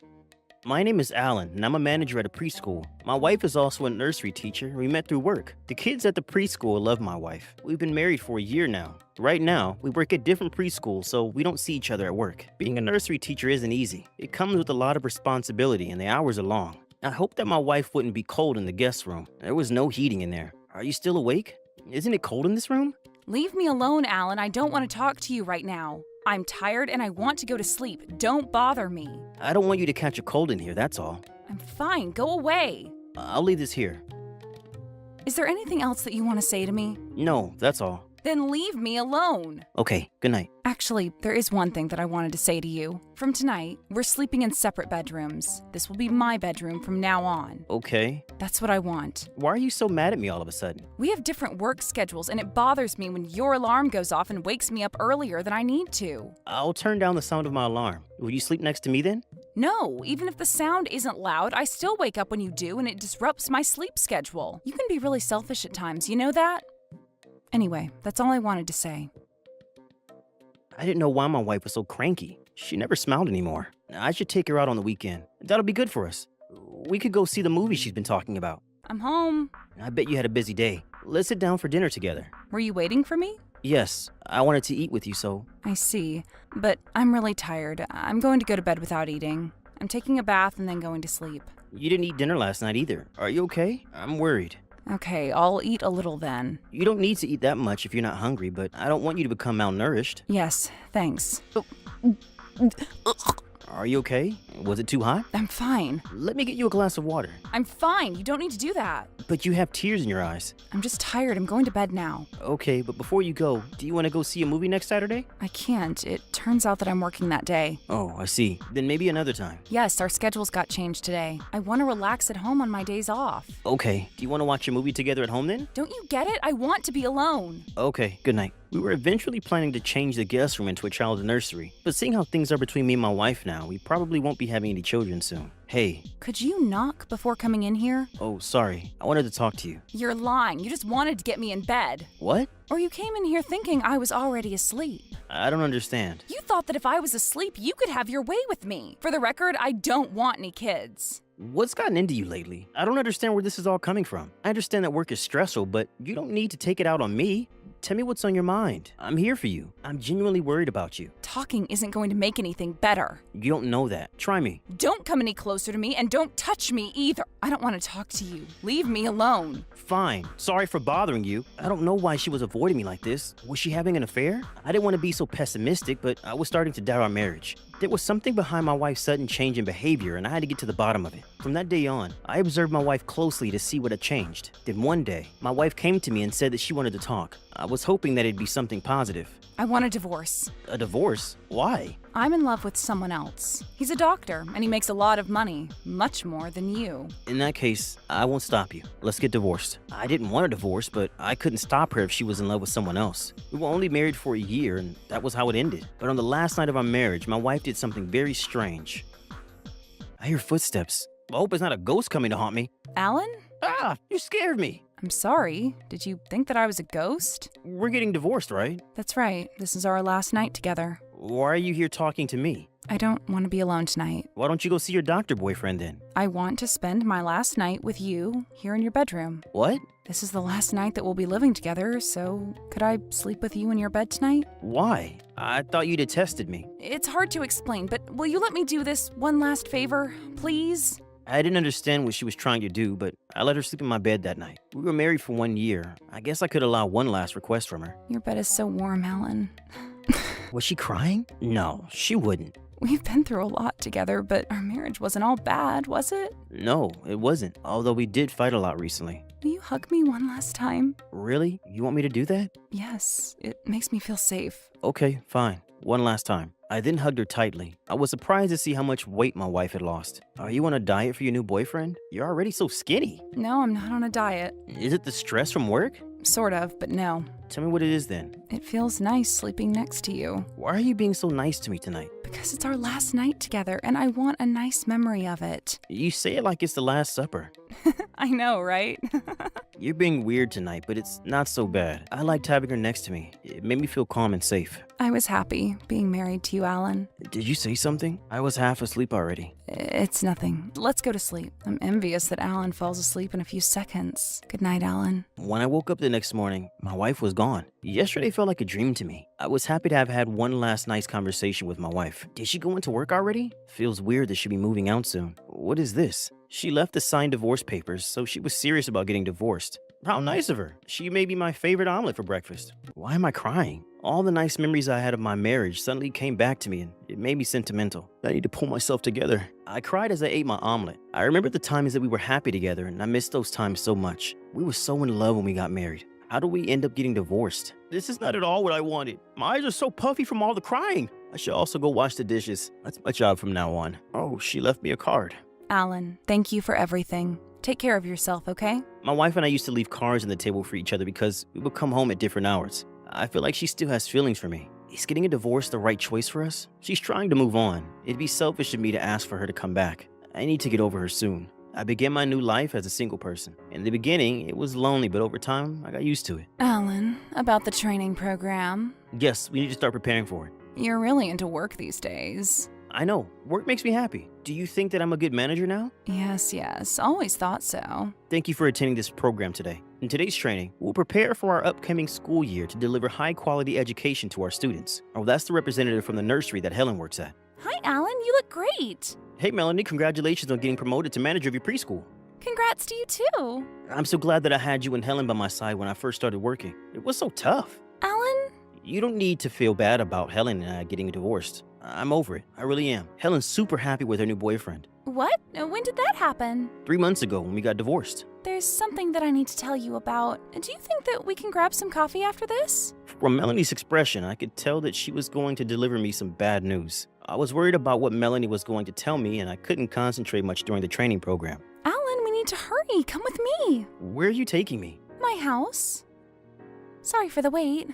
My name is Alan, and I'm a manager at a preschool. My wife is also a nursery teacher. We met through work. The kids at the preschool love my wife. We've been married for a year now. Right now, we work at different preschools, so we don't see each other at work. Being a nursery teacher isn't easy. It comes with a lot of responsibility, and the hours are long. I hoped that my wife wouldn't be cold in the guest room. There was no heating in there. Are you still awake? Isn't it cold in this room? Leave me alone, Alan. I don't want to talk to you right now. I'm tired and I want to go to sleep. Don't bother me. I don't want you to catch a cold in here, that's all. I'm fine. Go away. I'll leave this here. Is there anything else that you want to say to me? No, that's all. Then leave me alone. Okay, good night. Actually, there is one thing that I wanted to say to you. From tonight, we're sleeping in separate bedrooms. This will be my bedroom from now on. Okay. That's what I want. Why are you so mad at me all of a sudden? We have different work schedules, and it bothers me when your alarm goes off and wakes me up earlier than I need to. I'll turn down the sound of my alarm. Will you sleep next to me then? No, even if the sound isn't loud, I still wake up when you do, and it disrupts my sleep schedule. You can be really selfish at times, you know that? Anyway, that's all I wanted to say. I didn't know why my wife was so cranky. She never smiled anymore. I should take her out on the weekend. That'll be good for us. We could go see the movie she's been talking about. I'm home. I bet you had a busy day. Let's sit down for dinner together. Were you waiting for me? Yes, I wanted to eat with you, so... I see, but I'm really tired. I'm going to go to bed without eating. I'm taking a bath and then going to sleep. You didn't eat dinner last night either. Are you okay? I'm worried. Okay, I'll eat a little then. You don't need to eat that much if you're not hungry, but I don't want you to become malnourished. Yes, thanks. Are you okay? Was it too hot? I'm fine. Let me get you a glass of water. I'm fine. You don't need to do that. But you have tears in your eyes. I'm just tired. I'm going to bed now. Okay, but before you go, do you want to go see a movie next Saturday? I can't. It turns out that I'm working that day. Oh, I see. Then maybe another time. Yes, our schedules got changed today. I want to relax at home on my days off. Okay. Do you want to watch a movie together at home then? Don't you get it? I want to be alone. Okay, good night. We were eventually planning to change the guest room into a child's nursery, but seeing how things are between me and my wife now, we probably won't be having any children soon. Hey. Could you knock before coming in here? Oh, sorry. I wanted to talk to you. You're lying. You just wanted to get me in bed. What? Or you came in here thinking I was already asleep. I don't understand. You thought that if I was asleep, you could have your way with me. For the record, I don't want any kids. What's gotten into you lately? I don't understand where this is all coming from. I understand that work is stressful, but you don't need to take it out on me. Tell me what's on your mind. I'm here for you. I'm genuinely worried about you. Talking isn't going to make anything better. You don't know that. Try me. Don't come any closer to me and don't touch me either. I don't want to talk to you. Leave me alone. Fine. Sorry for bothering you. I don't know why she was avoiding me like this. Was she having an affair? I didn't want to be so pessimistic, but I was starting to doubt our marriage. There was something behind my wife's sudden change in behavior, and I had to get to the bottom of it. From that day on, I observed my wife closely to see what had changed. Then one day, my wife came to me and said that she wanted to talk. I was hoping that it'd be something positive. I want a divorce. A divorce? Why? I'm in love with someone else. He's a doctor, and he makes a lot of money. Much more than you. In that case, I won't stop you. Let's get divorced. I didn't want a divorce, but I couldn't stop her if she was in love with someone else. We were only married for a year, and that was how it ended. But on the last night of our marriage, my wife did something very strange. I hear footsteps. I hope it's not a ghost coming to haunt me. Alan? Ah, you scared me. I'm sorry. Did you think that I was a ghost? We're getting divorced, right? That's right. This is our last night together. Why are you here talking to me? I don't want to be alone tonight. Why don't you go see your doctor boyfriend then? I want to spend my last night with you here in your bedroom. What? This is the last night that we'll be living together, so could I sleep with you in your bed tonight? Why? I thought you detested me. It's hard to explain, but will you let me do this one last favor, please? I didn't understand what she was trying to do, but I let her sleep in my bed that night. We were married for 1 year. I guess I could allow one last request from her. Your bed is so warm, Alan. Was she crying? No, she wouldn't. We've been through a lot together, but our marriage wasn't all bad, was it? No, it wasn't, although we did fight a lot recently. Will you hug me one last time? Really? You want me to do that? Yes, it makes me feel safe. Okay, fine. One last time. I then hugged her tightly. I was surprised to see how much weight my wife had lost. Are you on a diet for your new boyfriend? You're already so skinny. No, I'm not on a diet. Is it the stress from work? Sort of, but no. Tell me what it is then. It feels nice sleeping next to you. Why are you being so nice to me tonight? Because it's our last night together, and I want a nice memory of it. You say it like it's the Last Supper. I know, right? You're being weird tonight, but it's not so bad. I liked having her next to me. It made me feel calm and safe. I was happy being married to you, Alan. Did you say something? I was half asleep already. It's nothing. Let's go to sleep. I'm envious that Alan falls asleep in a few seconds. Good night, Alan. When I woke up the next morning, my wife was gone. Yesterday felt like a dream to me. I was happy to have had one last nice conversation with my wife. Did she go into work already? Feels weird that she'll be moving out soon. What is this? She left the signed divorce papers, so she was serious about getting divorced. How nice of her. She made me my favorite omelet for breakfast. Why am I crying? All the nice memories I had of my marriage suddenly came back to me and it made me sentimental. I need to pull myself together. I cried as I ate my omelet. I remembered the times that we were happy together and I missed those times so much. We were so in love when we got married. How do we end up getting divorced? This is not at all what I wanted. My eyes are so puffy from all the crying. I should also go wash the dishes. That's my job from now on. Oh, she left me a card. Alan, thank you for everything. Take care of yourself, okay? My wife and I used to leave cards on the table for each other because we would come home at different hours. I feel like she still has feelings for me. Is getting a divorce the right choice for us? She's trying to move on. It'd be selfish of me to ask for her to come back. I need to get over her soon. I began my new life as a single person. In the beginning, it was lonely, but over time, I got used to it. Alan, about the training program. Yes, we need to start preparing for it. You're really into work these days. I know. Work makes me happy. Do you think that I'm a good manager now? Yes. Always thought so. Thank you for attending this program today. In today's training, we'll prepare for our upcoming school year to deliver high-quality education to our students. Oh, that's the representative from the nursery that Helen works at. Hi, Alan. You look great. Hey, Melanie, congratulations on getting promoted to manager of your preschool. Congrats to you, too. I'm so glad that I had you and Helen by my side when I first started working. It was so tough. Alan? You don't need to feel bad about Helen and I getting divorced. I'm over it. I really am. Helen's super happy with her new boyfriend. What? When did that happen? 3 months ago when we got divorced. There's something that I need to tell you about. Do you think that we can grab some coffee after this? From Melanie's expression, I could tell that she was going to deliver me some bad news. I was worried about what Melanie was going to tell me and I couldn't concentrate much during the training program. Alan, we need to hurry. Come with me. Where are you taking me? My house. Sorry for the wait.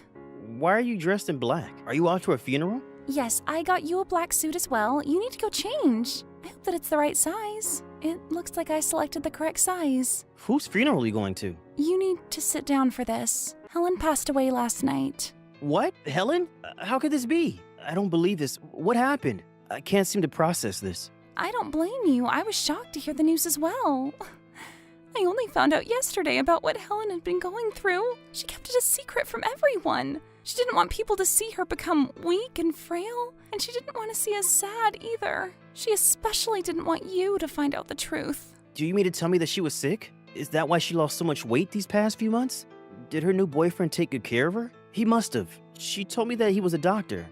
Why are you dressed in black? Are you off to a funeral? Yes, I got you a black suit as well. You need to go change. I hope that it's the right size. It looks like I selected the correct size. Whose funeral are you going to? You need to sit down for this. Helen passed away last night. What? Helen? How could this be? I don't believe this. What happened? I can't seem to process this. I don't blame you. I was shocked to hear the news as well. I only found out yesterday about what Helen had been going through. She kept it a secret from everyone. She didn't want people to see her become weak and frail, and she didn't want to see us sad either. She especially didn't want you to find out the truth. Do you mean to tell me that she was sick? Is that why she lost so much weight these past few months? Did her new boyfriend take good care of her? He must have. She told me that he was a doctor.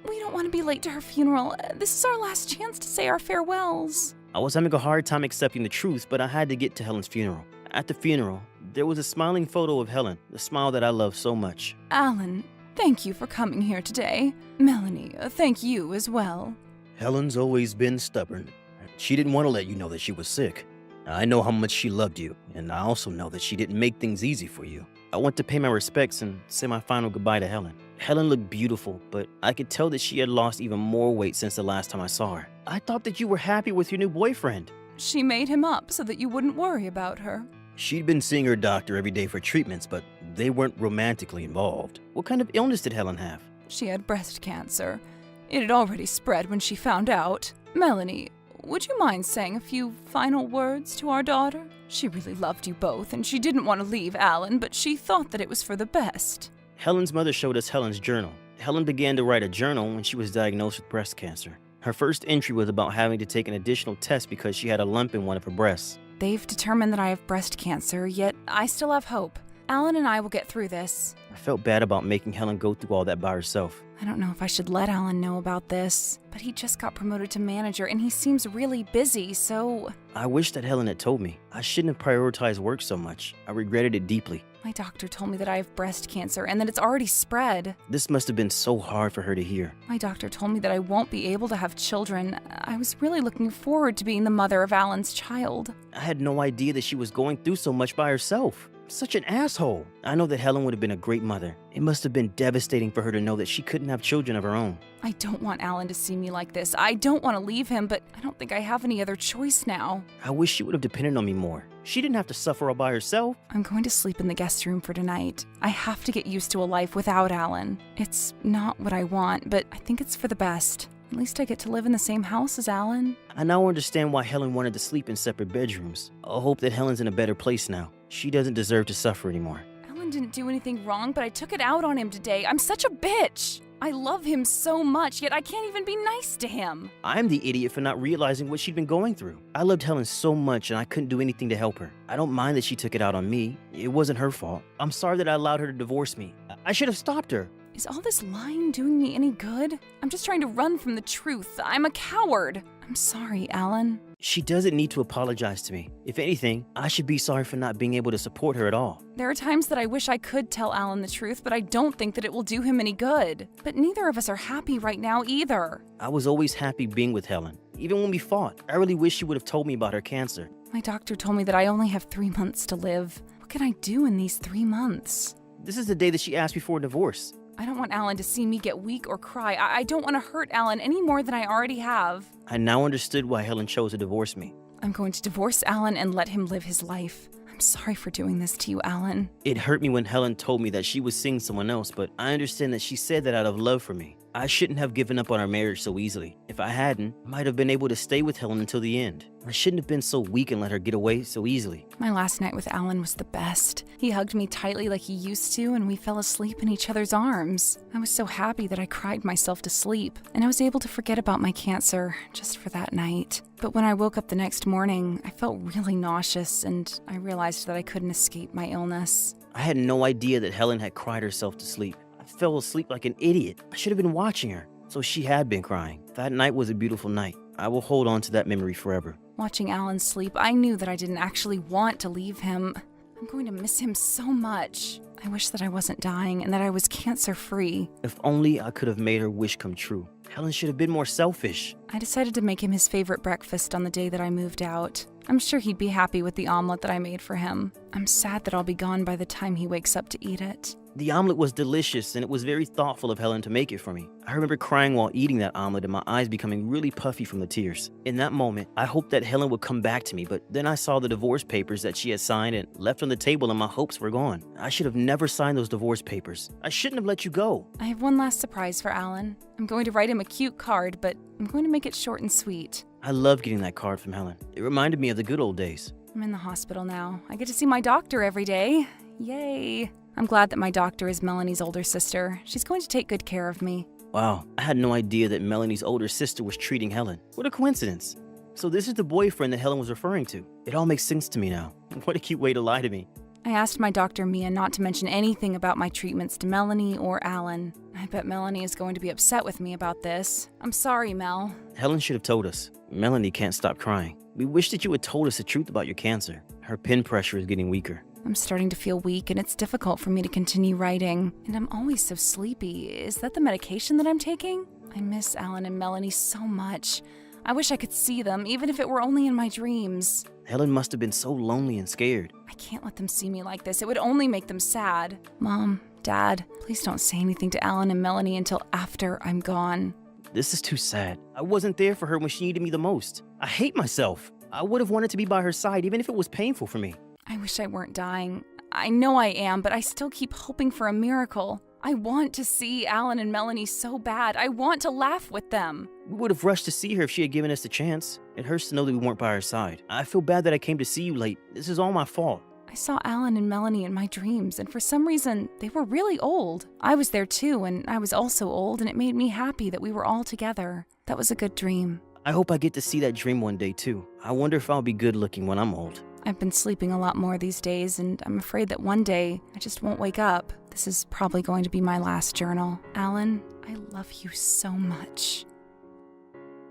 We don't want to be late to her funeral. This is our last chance to say our farewells. I was having a hard time accepting the truth, but I had to get to Helen's funeral. At the funeral, there was a smiling photo of Helen, the smile that I love so much. Alan, thank you for coming here today. Melanie, thank you as well. Helen's always been stubborn. She didn't want to let you know that she was sick. I know how much she loved you, and I also know that she didn't make things easy for you. I want to pay my respects and say my final goodbye to Helen. Helen looked beautiful, but I could tell that she had lost even more weight since the last time I saw her. I thought that you were happy with your new boyfriend. She made him up so that you wouldn't worry about her. She'd been seeing her doctor every day for treatments, but they weren't romantically involved. What kind of illness did Helen have? She had breast cancer. It had already spread when she found out. Melanie, would you mind saying a few final words to our daughter? She really loved you both, and she didn't want to leave Alan, but she thought that it was for the best. Helen's mother showed us Helen's journal. Helen began to write a journal when she was diagnosed with breast cancer. Her first entry was about having to take an additional test because she had a lump in one of her breasts. They've determined that I have breast cancer, yet I still have hope. Alan and I will get through this. I felt bad about making Helen go through all that by herself. I don't know if I should let Alan know about this, but he just got promoted to manager and he seems really busy, so... I wish that Helen had told me. I shouldn't have prioritized work so much. I regretted it deeply. My doctor told me that I have breast cancer and that it's already spread. This must have been so hard for her to hear. My doctor told me that I won't be able to have children. I was really looking forward to being the mother of Alan's child. I had no idea that she was going through so much by herself. Such an asshole. I know that Helen would have been a great mother. It must have been devastating for her to know that she couldn't have children of her own. I don't want Alan to see me like this. I don't want to leave him, but I don't think I have any other choice now. I wish she would have depended on me more. She didn't have to suffer all by herself. I'm going to sleep in the guest room for tonight. I have to get used to a life without Alan. It's not what I want, but I think it's for the best. At least I get to live in the same house as Alan. I now understand why Helen wanted to sleep in separate bedrooms. I hope that Helen's in a better place now. She doesn't deserve to suffer anymore. Alan didn't do anything wrong, but I took it out on him today. I'm such a bitch. I love him so much, yet I can't even be nice to him. I'm the idiot for not realizing what she'd been going through. I loved Helen so much and I couldn't do anything to help her. I don't mind that she took it out on me. It wasn't her fault. I'm sorry that I allowed her to divorce me. I should have stopped her. Is all this lying doing me any good? I'm just trying to run from the truth. I'm a coward. I'm sorry, Alan. She doesn't need to apologize to me. If anything, I should be sorry for not being able to support her at all. There are times that I wish I could tell Alan the truth, but I don't think that it will do him any good. But neither of us are happy right now either. I was always happy being with Helen. Even when we fought, I really wish she would have told me about her cancer. My doctor told me that I only have 3 months to live. What can I do in these 3 months? This is the day that she asked me for a divorce. I don't want Alan to see me get weak or cry. I don't want to hurt Alan any more than I already have. I now understood why Helen chose to divorce me. I'm going to divorce Alan and let him live his life. I'm sorry for doing this to you, Alan. It hurt me when Helen told me that she was seeing someone else, but I understand that she said that out of love for me. I shouldn't have given up on our marriage so easily. If I hadn't, I might have been able to stay with Helen until the end. I shouldn't have been so weak and let her get away so easily. My last night with Alan was the best. He hugged me tightly like he used to, and we fell asleep in each other's arms. I was so happy that I cried myself to sleep, and I was able to forget about my cancer just for that night. But when I woke up the next morning, I felt really nauseous, and I realized that I couldn't escape my illness. I had no idea that Helen had cried herself to sleep. I fell asleep like an idiot. I should have been watching her. So she had been crying. That night was a beautiful night. I will hold on to that memory forever. Watching Alan sleep, I knew that I didn't actually want to leave him. I'm going to miss him so much. I wish that I wasn't dying and that I was cancer-free. If only I could have made her wish come true. Helen should have been more selfish. I decided to make him his favorite breakfast on the day that I moved out. I'm sure he'd be happy with the omelet that I made for him. I'm sad that I'll be gone by the time he wakes up to eat it. The omelet was delicious, and it was very thoughtful of Helen to make it for me. I remember crying while eating that omelet and my eyes becoming really puffy from the tears. In that moment, I hoped that Helen would come back to me, but then I saw the divorce papers that she had signed and left on the table, and my hopes were gone. I should have never signed those divorce papers. I shouldn't have let you go. I have one last surprise for Alan. I'm going to write him a cute card, but I'm going to make it short and sweet. I love getting that card from Helen. It reminded me of the good old days. I'm in the hospital now. I get to see my doctor every day. Yay. I'm glad that my doctor is Melanie's older sister. She's going to take good care of me. Wow, I had no idea that Melanie's older sister was treating Helen. What a coincidence. So this is the boyfriend that Helen was referring to. It all makes sense to me now. What a cute way to lie to me. I asked my doctor, Mia, not to mention anything about my treatments to Melanie or Alan. I bet Melanie is going to be upset with me about this. I'm sorry, Mel. Helen should have told us. Melanie can't stop crying. We wish that you had told us the truth about your cancer. Her pen pressure is getting weaker. I'm starting to feel weak and it's difficult for me to continue writing. And I'm always so sleepy. Is that the medication that I'm taking? I miss Alan and Melanie so much. I wish I could see them, even if it were only in my dreams. Helen must have been so lonely and scared. I can't let them see me like this. It would only make them sad. Mom, Dad, please don't say anything to Alan and Melanie until after I'm gone. This is too sad. I wasn't there for her when she needed me the most. I hate myself. I would have wanted to be by her side, even if it was painful for me. I wish I weren't dying. I know I am, but I still keep hoping for a miracle. I want to see Alan and Melanie so bad. I want to laugh with them. We would have rushed to see her if she had given us the chance. It hurts to know that we weren't by her side. I feel bad that I came to see you late. This is all my fault. I saw Alan and Melanie in my dreams, and for some reason, they were really old. I was there too, and I was also old, and it made me happy that we were all together. That was a good dream. I hope I get to see that dream one day too. I wonder if I'll be good looking when I'm old. I've been sleeping a lot more these days, and I'm afraid that one day I just won't wake up. This is probably going to be my last journal. Alan, I love you so much.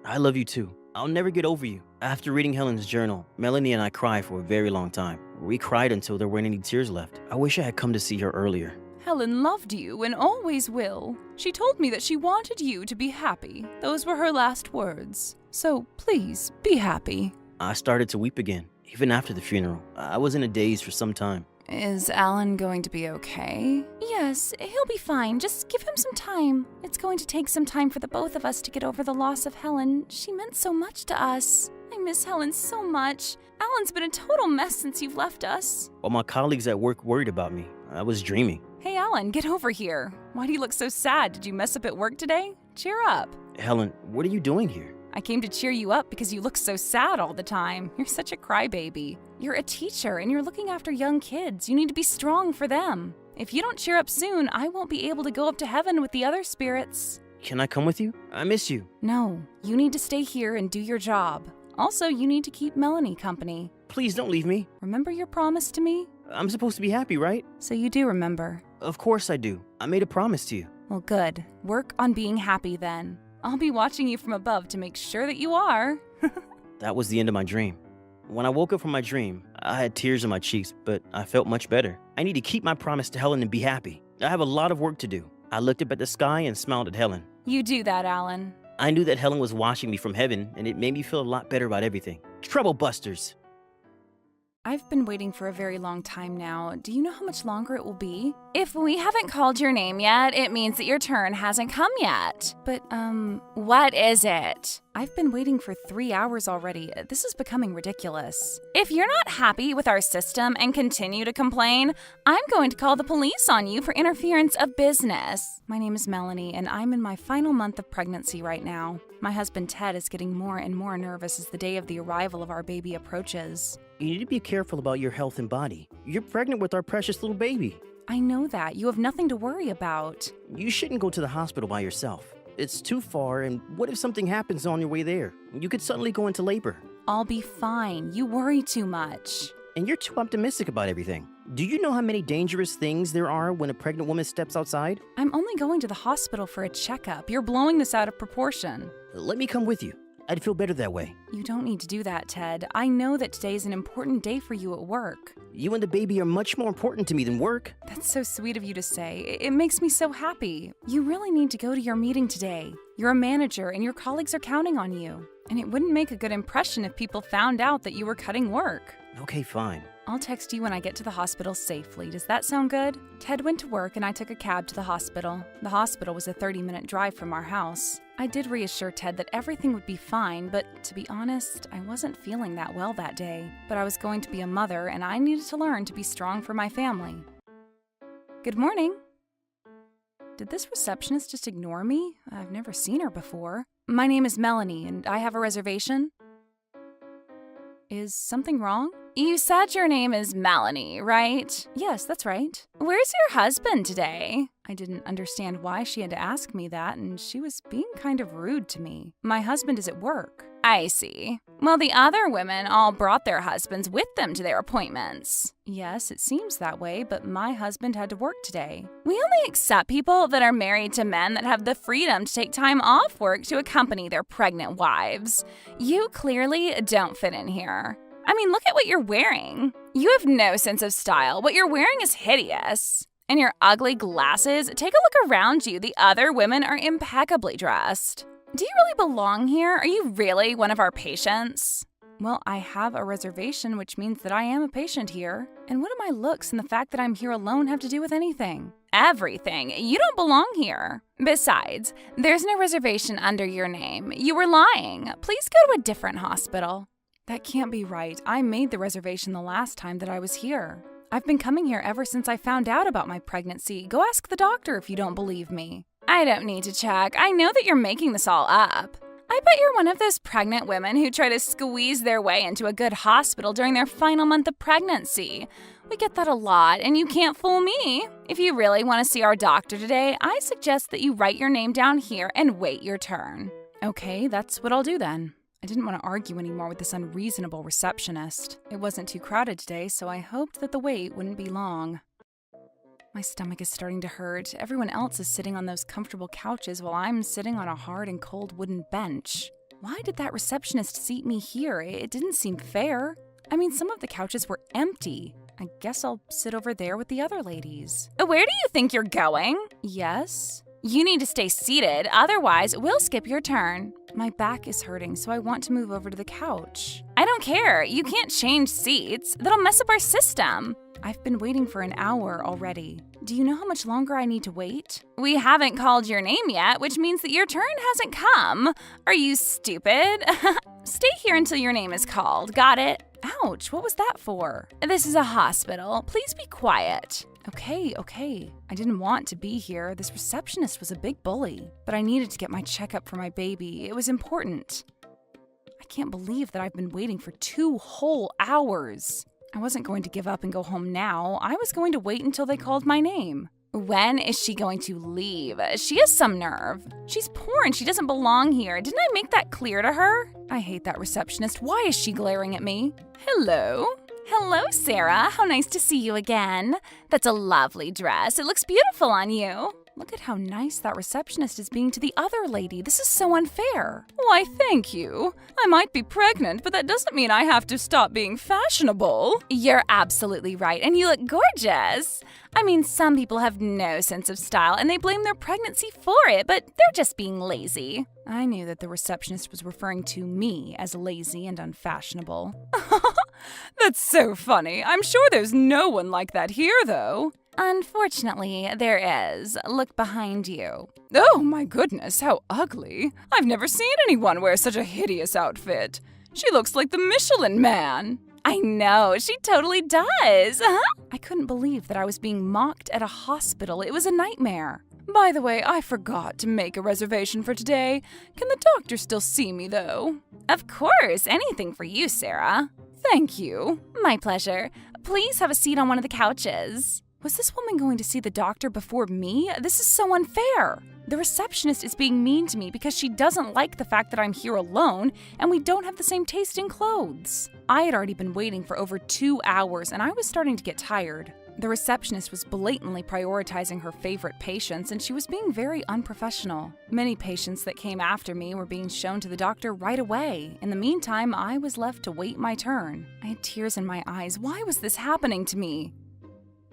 I love you too. I'll never get over you. After reading Helen's journal, Melanie and I cried for a very long time. We cried until there weren't any tears left. I wish I had come to see her earlier. Helen loved you and always will. She told me that she wanted you to be happy. Those were her last words. So please, be happy. I started to weep again, even after the funeral. I was in a daze for some time. Is Alan going to be okay? Yes, he'll be fine. Just give him some time. It's going to take some time for the both of us to get over the loss of Helen. She meant so much to us. I miss Helen so much. Alan's been a total mess since you've left us. While my colleagues at work worried about me, I was dreaming. Hey, Alan, get over here. Why do you look so sad? Did you mess up at work today? Cheer up. Helen, what are you doing here? I came to cheer you up because you look so sad all the time. You're such a crybaby. You're a teacher and you're looking after young kids. You need to be strong for them. If you don't cheer up soon, I won't be able to go up to heaven with the other spirits. Can I come with you? I miss you. No, you need to stay here and do your job. Also, you need to keep Melanie company. Please don't leave me. Remember your promise to me? I'm supposed to be happy, right? So you do remember. Of course I do. I made a promise to you. Well, good. Work on being happy then. I'll be watching you from above to make sure that you are. That was the end of my dream. When I woke up from my dream, I had tears in my cheeks, but I felt much better. I need to keep my promise to Helen and be happy. I have a lot of work to do. I looked up at the sky and smiled at Helen. You do that, Alan. I knew that Helen was watching me from heaven, and it made me feel a lot better about everything. Trouble busters! I've been waiting for a very long time now. Do you know how much longer it will be? If we haven't called your name yet, it means that your turn hasn't come yet. But, what is it? I've been waiting for 3 hours already. This is becoming ridiculous. If you're not happy with our system and continue to complain, I'm going to call the police on you for interference of business. My name is Melanie, and I'm in my final month of pregnancy right now. My husband Ted is getting more and more nervous as the day of the arrival of our baby approaches. You need to be careful about your health and body. You're pregnant with our precious little baby. I know that. You have nothing to worry about. You shouldn't go to the hospital by yourself. It's too far, and what if something happens on your way there? You could suddenly go into labor. I'll be fine. You worry too much. And you're too optimistic about everything. Do you know how many dangerous things there are when a pregnant woman steps outside? I'm only going to the hospital for a checkup. You're blowing this out of proportion. Let me come with you. I'd feel better that way. You don't need to do that, Ted. I know that today is an important day for you at work. You and the baby are much more important to me than work. That's so sweet of you to say. It makes me so happy. You really need to go to your meeting today. You're a manager and your colleagues are counting on you. And it wouldn't make a good impression if people found out that you were cutting work. Okay, fine. I'll text you when I get to the hospital safely. Does that sound good? Ted went to work and I took a cab to the hospital. The hospital was a 30-minute drive from our house. I did reassure Ted that everything would be fine, but to be honest, I wasn't feeling that well that day. But I was going to be a mother and I needed to learn to be strong for my family. Good morning. Did this receptionist just ignore me? I've never seen her before. My name is Melanie and I have a reservation. Is something wrong? You said your name is Melanie, right? Yes, that's right. Where's your husband today? I didn't understand why she had to ask me that, and she was being kind of rude to me. My husband is at work. I see. Well, the other women all brought their husbands with them to their appointments. Yes, it seems that way, but my husband had to work today. We only accept people that are married to men that have the freedom to take time off work to accompany their pregnant wives. You clearly don't fit in here. I mean, look at what you're wearing. You have no sense of style. What you're wearing is hideous. And your ugly glasses, take a look around you. The other women are impeccably dressed. Do you really belong here? Are you really one of our patients? Well, I have a reservation, which means that I am a patient here. And what do my looks and the fact that I'm here alone have to do with anything? Everything. You don't belong here. Besides, there's no reservation under your name. You were lying. Please go to a different hospital. That can't be right. I made the reservation the last time that I was here. I've been coming here ever since I found out about my pregnancy. Go ask the doctor if you don't believe me. I don't need to check. I know that you're making this all up. I bet you're one of those pregnant women who try to squeeze their way into a good hospital during their final month of pregnancy. We get that a lot, and you can't fool me. If you really want to see our doctor today, I suggest that you write your name down here and wait your turn. Okay, that's what I'll do then. I didn't want to argue anymore with this unreasonable receptionist. It wasn't too crowded today, so I hoped that the wait wouldn't be long. My stomach is starting to hurt. Everyone else is sitting on those comfortable couches while I'm sitting on a hard and cold wooden bench. Why did that receptionist seat me here? It didn't seem fair. I mean, some of the couches were empty. I guess I'll sit over there with the other ladies. Where do you think you're going? Yes? You need to stay seated, otherwise we'll skip your turn. My back is hurting, so I want to move over to the couch. I don't care. You can't change seats. That'll mess up our system. I've been waiting for an hour already. Do you know how much longer I need to wait? We haven't called your name yet, which means that your turn hasn't come. Are you stupid? Stay here until your name is called. Got it? Ouch, what was that for? This is a hospital. Please be quiet. Okay. I didn't want to be here. This receptionist was a big bully. But I needed to get my checkup for my baby. It was important. I can't believe that I've been waiting for 2 whole hours. I wasn't going to give up and go home now. I was going to wait until they called my name. When is she going to leave? She has some nerve. She's poor and she doesn't belong here. Didn't I make that clear to her? I hate that receptionist. Why is she glaring at me? Hello? Hello, Sarah. How nice to see you again. That's a lovely dress. It looks beautiful on you. Look at how nice that receptionist is being to the other lady. This is so unfair. Why, thank you. I might be pregnant, but that doesn't mean I have to stop being fashionable. You're absolutely right, and you look gorgeous. I mean, some people have no sense of style, and they blame their pregnancy for it, but they're just being lazy. I knew that the receptionist was referring to me as lazy and unfashionable. That's so funny. I'm sure there's no one like that here, though. Unfortunately, there is. Look behind you. Oh my goodness, how ugly. I've never seen anyone wear such a hideous outfit. She looks like the Michelin Man. I know, she totally does. I couldn't believe that I was being mocked at a hospital. It was a nightmare. By the way, I forgot to make a reservation for today. Can the doctor still see me, though? Of course, anything for you, Sarah. Thank you. My pleasure. Please have a seat on one of the couches. Was this woman going to see the doctor before me? This is so unfair. The receptionist is being mean to me because she doesn't like the fact that I'm here alone and we don't have the same taste in clothes. I had already been waiting for over 2 hours and I was starting to get tired. The receptionist was blatantly prioritizing her favorite patients and she was being very unprofessional. Many patients that came after me were being shown to the doctor right away. In the meantime, I was left to wait my turn. I had tears in my eyes. Why was this happening to me?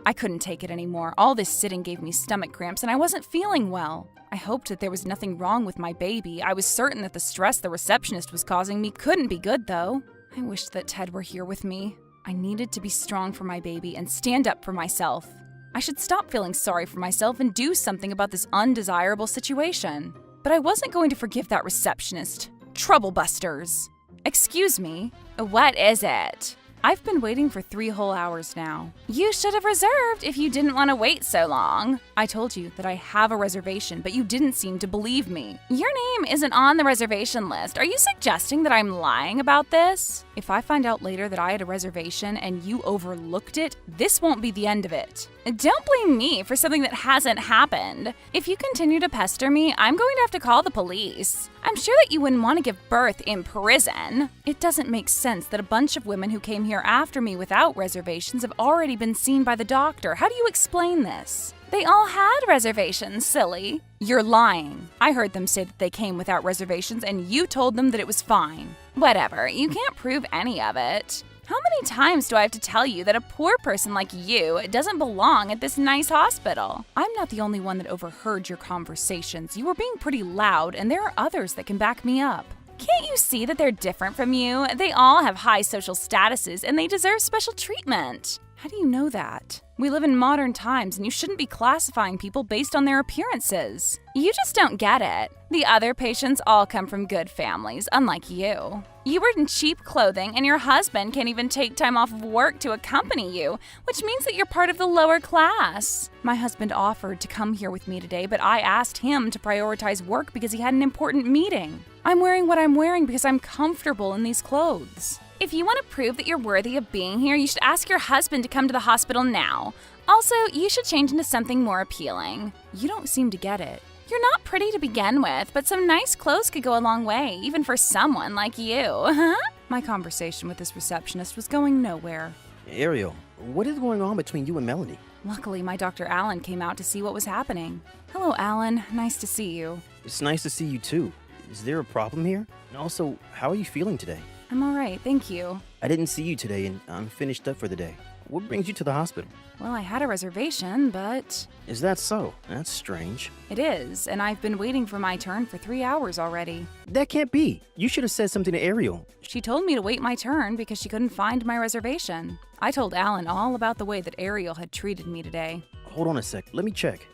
I couldn't take it anymore. All this sitting gave me stomach cramps and I wasn't feeling well. I hoped that there was nothing wrong with my baby. I was certain that the stress the receptionist was causing me couldn't be good, though. I wished that Ted were here with me. I needed to be strong for my baby and stand up for myself. I should stop feeling sorry for myself and do something about this undesirable situation. But I wasn't going to forgive that receptionist. Trouble busters. Excuse me. What is it? I've been waiting for 3 whole hours now. You should have reserved if you didn't want to wait so long. I told you that I have a reservation, but you didn't seem to believe me. Your name isn't on the reservation list. Are you suggesting that I'm lying about this? If I find out later that I had a reservation and you overlooked it, this won't be the end of it. Don't blame me for something that hasn't happened. If you continue to pester me, I'm going to have to call the police. I'm sure that you wouldn't want to give birth in prison. It doesn't make sense that a bunch of women who came here after me without reservations have already been seen by the doctor. How do you explain this? They all had reservations, silly. You're lying. I heard them say that they came without reservations and you told them that it was fine. Whatever, you can't prove any of it. How many times do I have to tell you that a poor person like you doesn't belong at this nice hospital? I'm not the only one that overheard your conversations. You were being pretty loud, and there are others that can back me up. Can't you see that they're different from you? They all have high social statuses, and they deserve special treatment. How do you know that? We live in modern times, and you shouldn't be classifying people based on their appearances. You just don't get it. The other patients all come from good families, unlike you. You were in cheap clothing, and your husband can't even take time off of work to accompany you, which means that you're part of the lower class. My husband offered to come here with me today, but I asked him to prioritize work because he had an important meeting. I'm wearing what I'm wearing because I'm comfortable in these clothes. If you want to prove that you're worthy of being here, you should ask your husband to come to the hospital now. Also, you should change into something more appealing. You don't seem to get it. You're not pretty to begin with, but some nice clothes could go a long way, even for someone like you. My conversation with this receptionist was going nowhere. Ariel, what is going on between you and Melanie? Luckily, my Dr. Allen came out to see what was happening. Hello, Allen. Nice to see you. It's nice to see you too. Is there a problem here? And also, how are you feeling today? I'm all right, thank you. I didn't see you today and I'm finished up for the day. What brings you to the hospital? Well, I had a reservation, but Is that so? That's strange. it is, and I've been waiting for my turn for 3 hours already. That can't be. You should have said something to Ariel. She told me to wait my turn because she couldn't find my reservation. I told Alan all about the way that Ariel had treated me today. Hold on a sec. Let me check.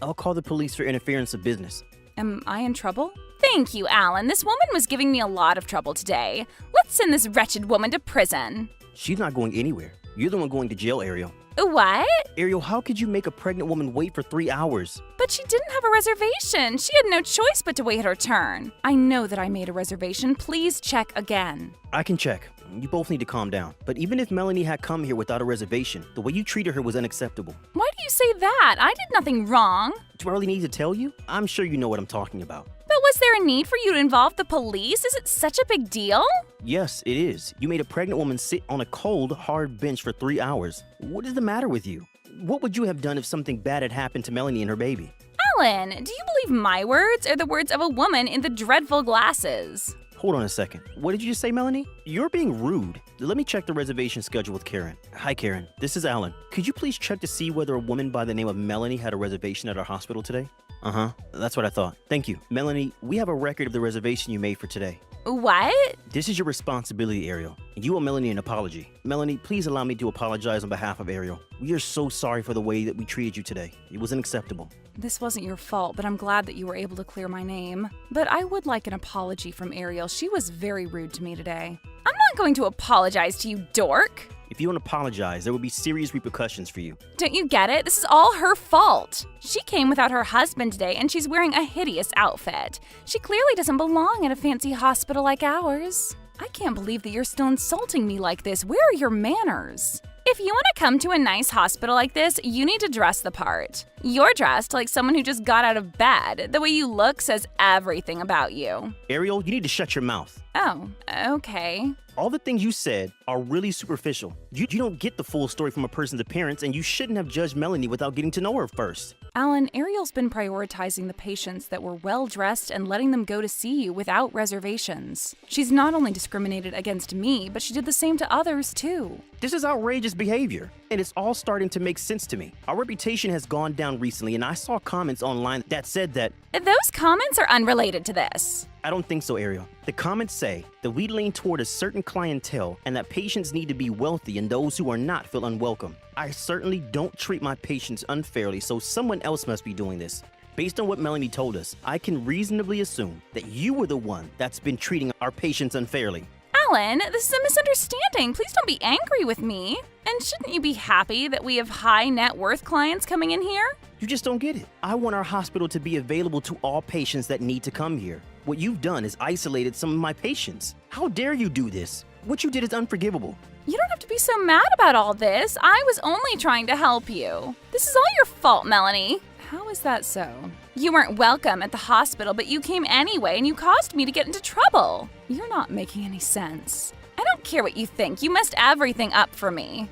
I'll call the police for interference of business. Am I in trouble? Thank you, Alan. This woman was giving me a lot of trouble today. Let's send this wretched woman to prison. She's not going anywhere. You're the one going to jail, Ariel. What? Ariel, how could you make a pregnant woman wait for 3 hours? But she didn't have a reservation. She had no choice but to wait her turn. I know that I made a reservation. Please check again. I can check. You both need to calm down. But even if Melanie had come here without a reservation, the way you treated her was unacceptable. Why do you say that? I did nothing wrong. Do I really need to tell you? I'm sure you know what I'm talking about. But was there a need for you to involve the police? Is it such a big deal? Yes, it is. You made a pregnant woman sit on a cold, hard bench for 3 hours. What is the matter with you? What would you have done if something bad had happened to Melanie and her baby? Alan, do you believe my words or the words of a woman in the dreadful glasses? Hold on a second. What did you just say, Melanie? You're being rude. Let me check the reservation schedule with Karen. Hi, Karen. This is Alan. Could you please check to see whether a woman by the name of Melanie had a reservation at our hospital today? Uh-huh. That's what I thought. Thank you. Melanie, we have a record of the reservation you made for today. What? This is your responsibility, Ariel. You owe Melanie an apology. Melanie, please allow me to apologize on behalf of Ariel. We are so sorry for the way that we treated you today. It was unacceptable. This wasn't your fault, but I'm glad that you were able to clear my name. But I would like an apology from Ariel. She was very rude to me today. I'm not going to apologize to you, dork. If you don't apologize, there will be serious repercussions for you. Don't you get it? This is all her fault. She came without her husband today, and she's wearing a hideous outfit. She clearly doesn't belong in a fancy hospital like ours. I can't believe that you're still insulting me like this. Where are your manners? If you want to come to a nice hospital like this, you need to dress the part. You're dressed like someone who just got out of bed. The way you look says everything about you. Ariel, you need to shut your mouth. Oh, okay. All the things you said are really superficial. You don't get the full story from a person's appearance, and you shouldn't have judged Melanie without getting to know her first. Alan, Ariel's been prioritizing the patients that were well-dressed and letting them go to see you without reservations. She's not only discriminated against me, but she did the same to others, too. This is outrageous behavior, and it's all starting to make sense to me. Our reputation has gone down recently, and I saw comments online that said that Those comments are unrelated to this. I don't think so, Ariel. The comments say that we lean toward a certain clientele and that patients need to be wealthy and those who are not feel unwelcome. I certainly don't treat my patients unfairly, so someone else must be doing this. Based on what Melanie told us, I can reasonably assume that you were the one that's been treating our patients unfairly. Alan, this is a misunderstanding. Please don't be angry with me. And shouldn't you be happy that we have high net worth clients coming in here? You just don't get it. I want our hospital to be available to all patients that need to come here. What you've done is isolated some of my patients. How dare you do this? What you did is unforgivable. You don't have to be so mad about all this. I was only trying to help you. This is all your fault, Melanie. How is that so? You weren't welcome at the hospital, but you came anyway and you caused me to get into trouble. You're not making any sense. I don't care what you think. You messed everything up for me.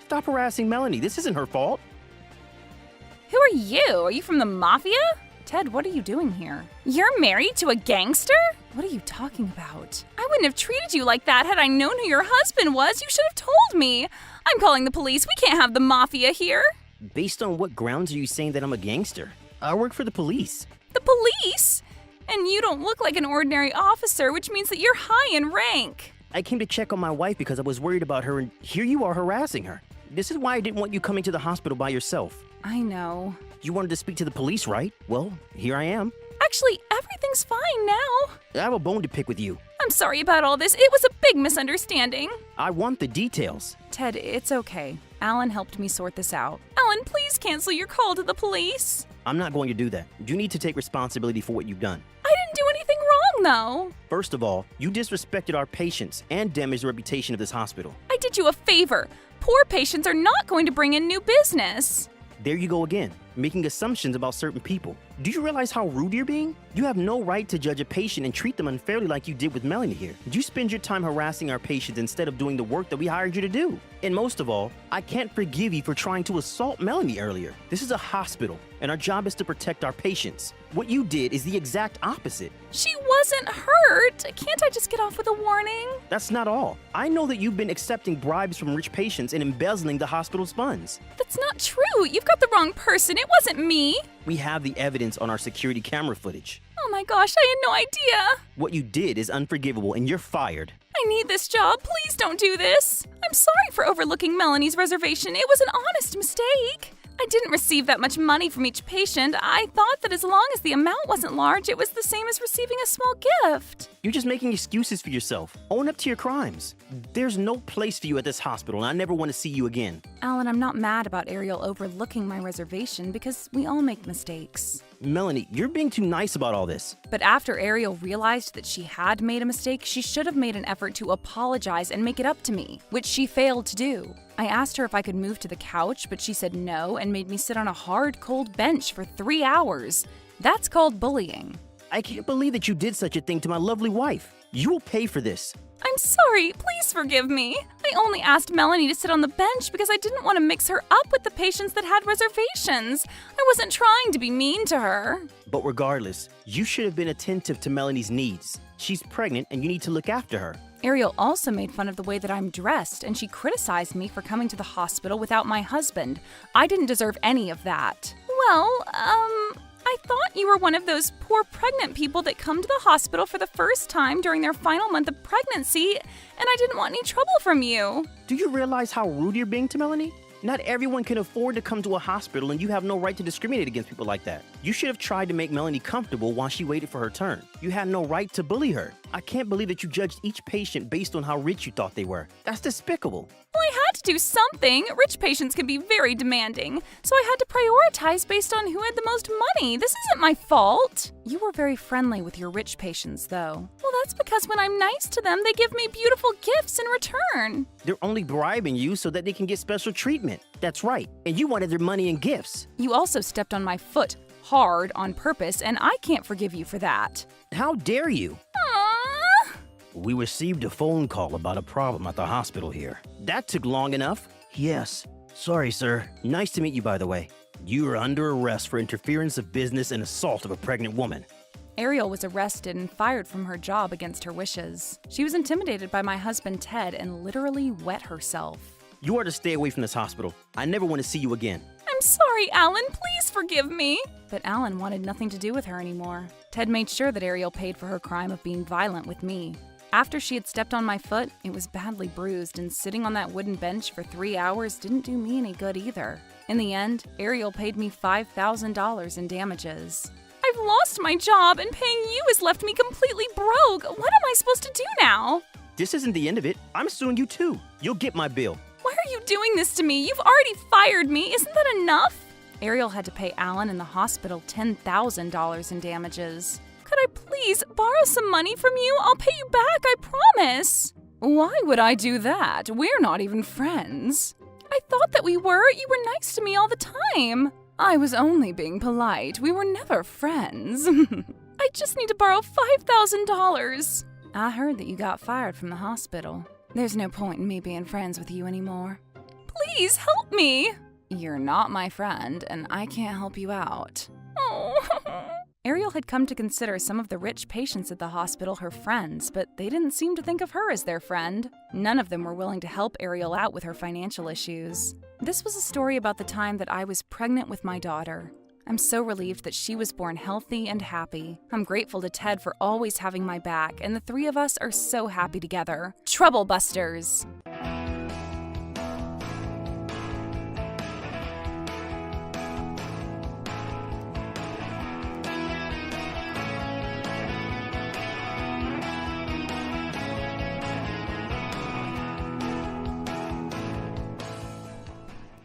Stop harassing Melanie. This isn't her fault. Who are you? Are you from the mafia? Ted, what are you doing here? You're married to a gangster? What are you talking about? I wouldn't have treated you like that had I known who your husband was. You should have told me. I'm calling the police. We can't have the mafia here. Based on what grounds are you saying that I'm a gangster? I work for the police. The police? And you don't look like an ordinary officer, which means that you're high in rank. I came to check on my wife because I was worried about her, and here you are harassing her. This is why I didn't want you coming to the hospital by yourself. I know. You wanted to speak to the police, right? Well, here I am. Actually, everything's fine now. I have a bone to pick with you. I'm sorry about all this. It was a big misunderstanding. I want the details. Ted, it's okay. Alan helped me sort this out. Alan, please cancel your call to the police. I'm not going to do that. You need to take responsibility for what you've done. I didn't do anything wrong, though. First of all, you disrespected our patients and damaged the reputation of this hospital. I did you a favor. Poor patients are not going to bring in new business. There you go again, making assumptions about certain people. Do you realize how rude you're being? You have no right to judge a patient and treat them unfairly like you did with Melanie here. You spend your time harassing our patients instead of doing the work that we hired you to do. And most of all, I can't forgive you for trying to assault Melanie earlier. This is a hospital, and our job is to protect our patients. What you did is the exact opposite. She wasn't hurt. Can't I just get off with a warning? That's not all. I know that you've been accepting bribes from rich patients and embezzling the hospital's funds. That's not true. You've got the wrong person. It wasn't me. We have the evidence on our security camera footage. Oh my gosh, I had no idea. What you did is unforgivable, and you're fired. I need this job. Please don't do this. I'm sorry for overlooking Melanie's reservation. It was an honest mistake. I didn't receive that much money from each patient. I thought that as long as the amount wasn't large, it was the same as receiving a small gift. You're just making excuses for yourself. Own up to your crimes. There's no place for you at this hospital, and I never want to see you again. Alan, I'm not mad about Ariel overlooking my reservation because we all make mistakes. Melanie, you're being too nice about all this. But after Ariel realized that she had made a mistake, she should have made an effort to apologize and make it up to me, which she failed to do. I asked her if I could move to the couch, but she said no and made me sit on a hard, cold bench for 3 hours. That's called bullying. I can't believe that you did such a thing to my lovely wife. You will pay for this. I'm sorry. Please forgive me. I only asked Melanie to sit on the bench because I didn't want to mix her up with the patients that had reservations. I wasn't trying to be mean to her. But regardless, you should have been attentive to Melanie's needs. She's pregnant and you need to look after her. Ariel also made fun of the way that I'm dressed, and she criticized me for coming to the hospital without my husband. I didn't deserve any of that. Well, I thought you were one of those poor pregnant people that come to the hospital for the first time during their final month of pregnancy, and I didn't want any trouble from you. Do you realize how rude you're being to Melanie? Not everyone can afford to come to a hospital, and you have no right to discriminate against people like that. You should have tried to make Melanie comfortable while she waited for her turn. You had no right to bully her. I can't believe that you judged each patient based on how rich you thought they were. That's despicable. Well, I had to do something. Rich patients can be very demanding, so I had to prioritize based on who had the most money. This isn't my fault. You were very friendly with your rich patients, though. Well, that's because when I'm nice to them, they give me beautiful gifts in return. They're only bribing you so that they can get special treatment. That's right. And you wanted their money and gifts. You also stepped on my foot hard on purpose, and I can't forgive you for that. How dare you? Aww. We received a phone call about a problem at the hospital here. That took long enough. Yes. Sorry, sir. Nice to meet you, by the way. You are under arrest for interference of business and assault of a pregnant woman. Ariel was arrested and fired from her job against her wishes. She was intimidated by my husband Ted and literally wet herself. You are to stay away from this hospital. I never want to see you again. I'm sorry, Alan. Please forgive me. But Alan wanted nothing to do with her anymore. Ted made sure that Ariel paid for her crime of being violent with me. After she had stepped on my foot, it was badly bruised, and sitting on that wooden bench for 3 hours didn't do me any good either. In the end, Ariel paid me $5,000 in damages. I've lost my job, and paying you has left me completely broke. What am I supposed to do now? This isn't the end of it. I'm suing you too. You'll get my bill. Why are you doing this to me? You've already fired me. Isn't that enough? Ariel had to pay Alan and the hospital $10,000 in damages. Could I please borrow some money from you? I'll pay you back, I promise. Why would I do that? We're not even friends. I thought that we were. You were nice to me all the time. I was only being polite. We were never friends. I just need to borrow $5,000. I heard that you got fired from the hospital. There's no point in me being friends with you anymore. Please help me. You're not my friend, and I can't help you out. Oh. Ariel had come to consider some of the rich patients at the hospital her friends, but they didn't seem to think of her as their friend. None of them were willing to help Ariel out with her financial issues. This was a story about the time that I was pregnant with my daughter. I'm so relieved that she was born healthy and happy. I'm grateful to Ted for always having my back, and the three of us are so happy together. Trouble Busters!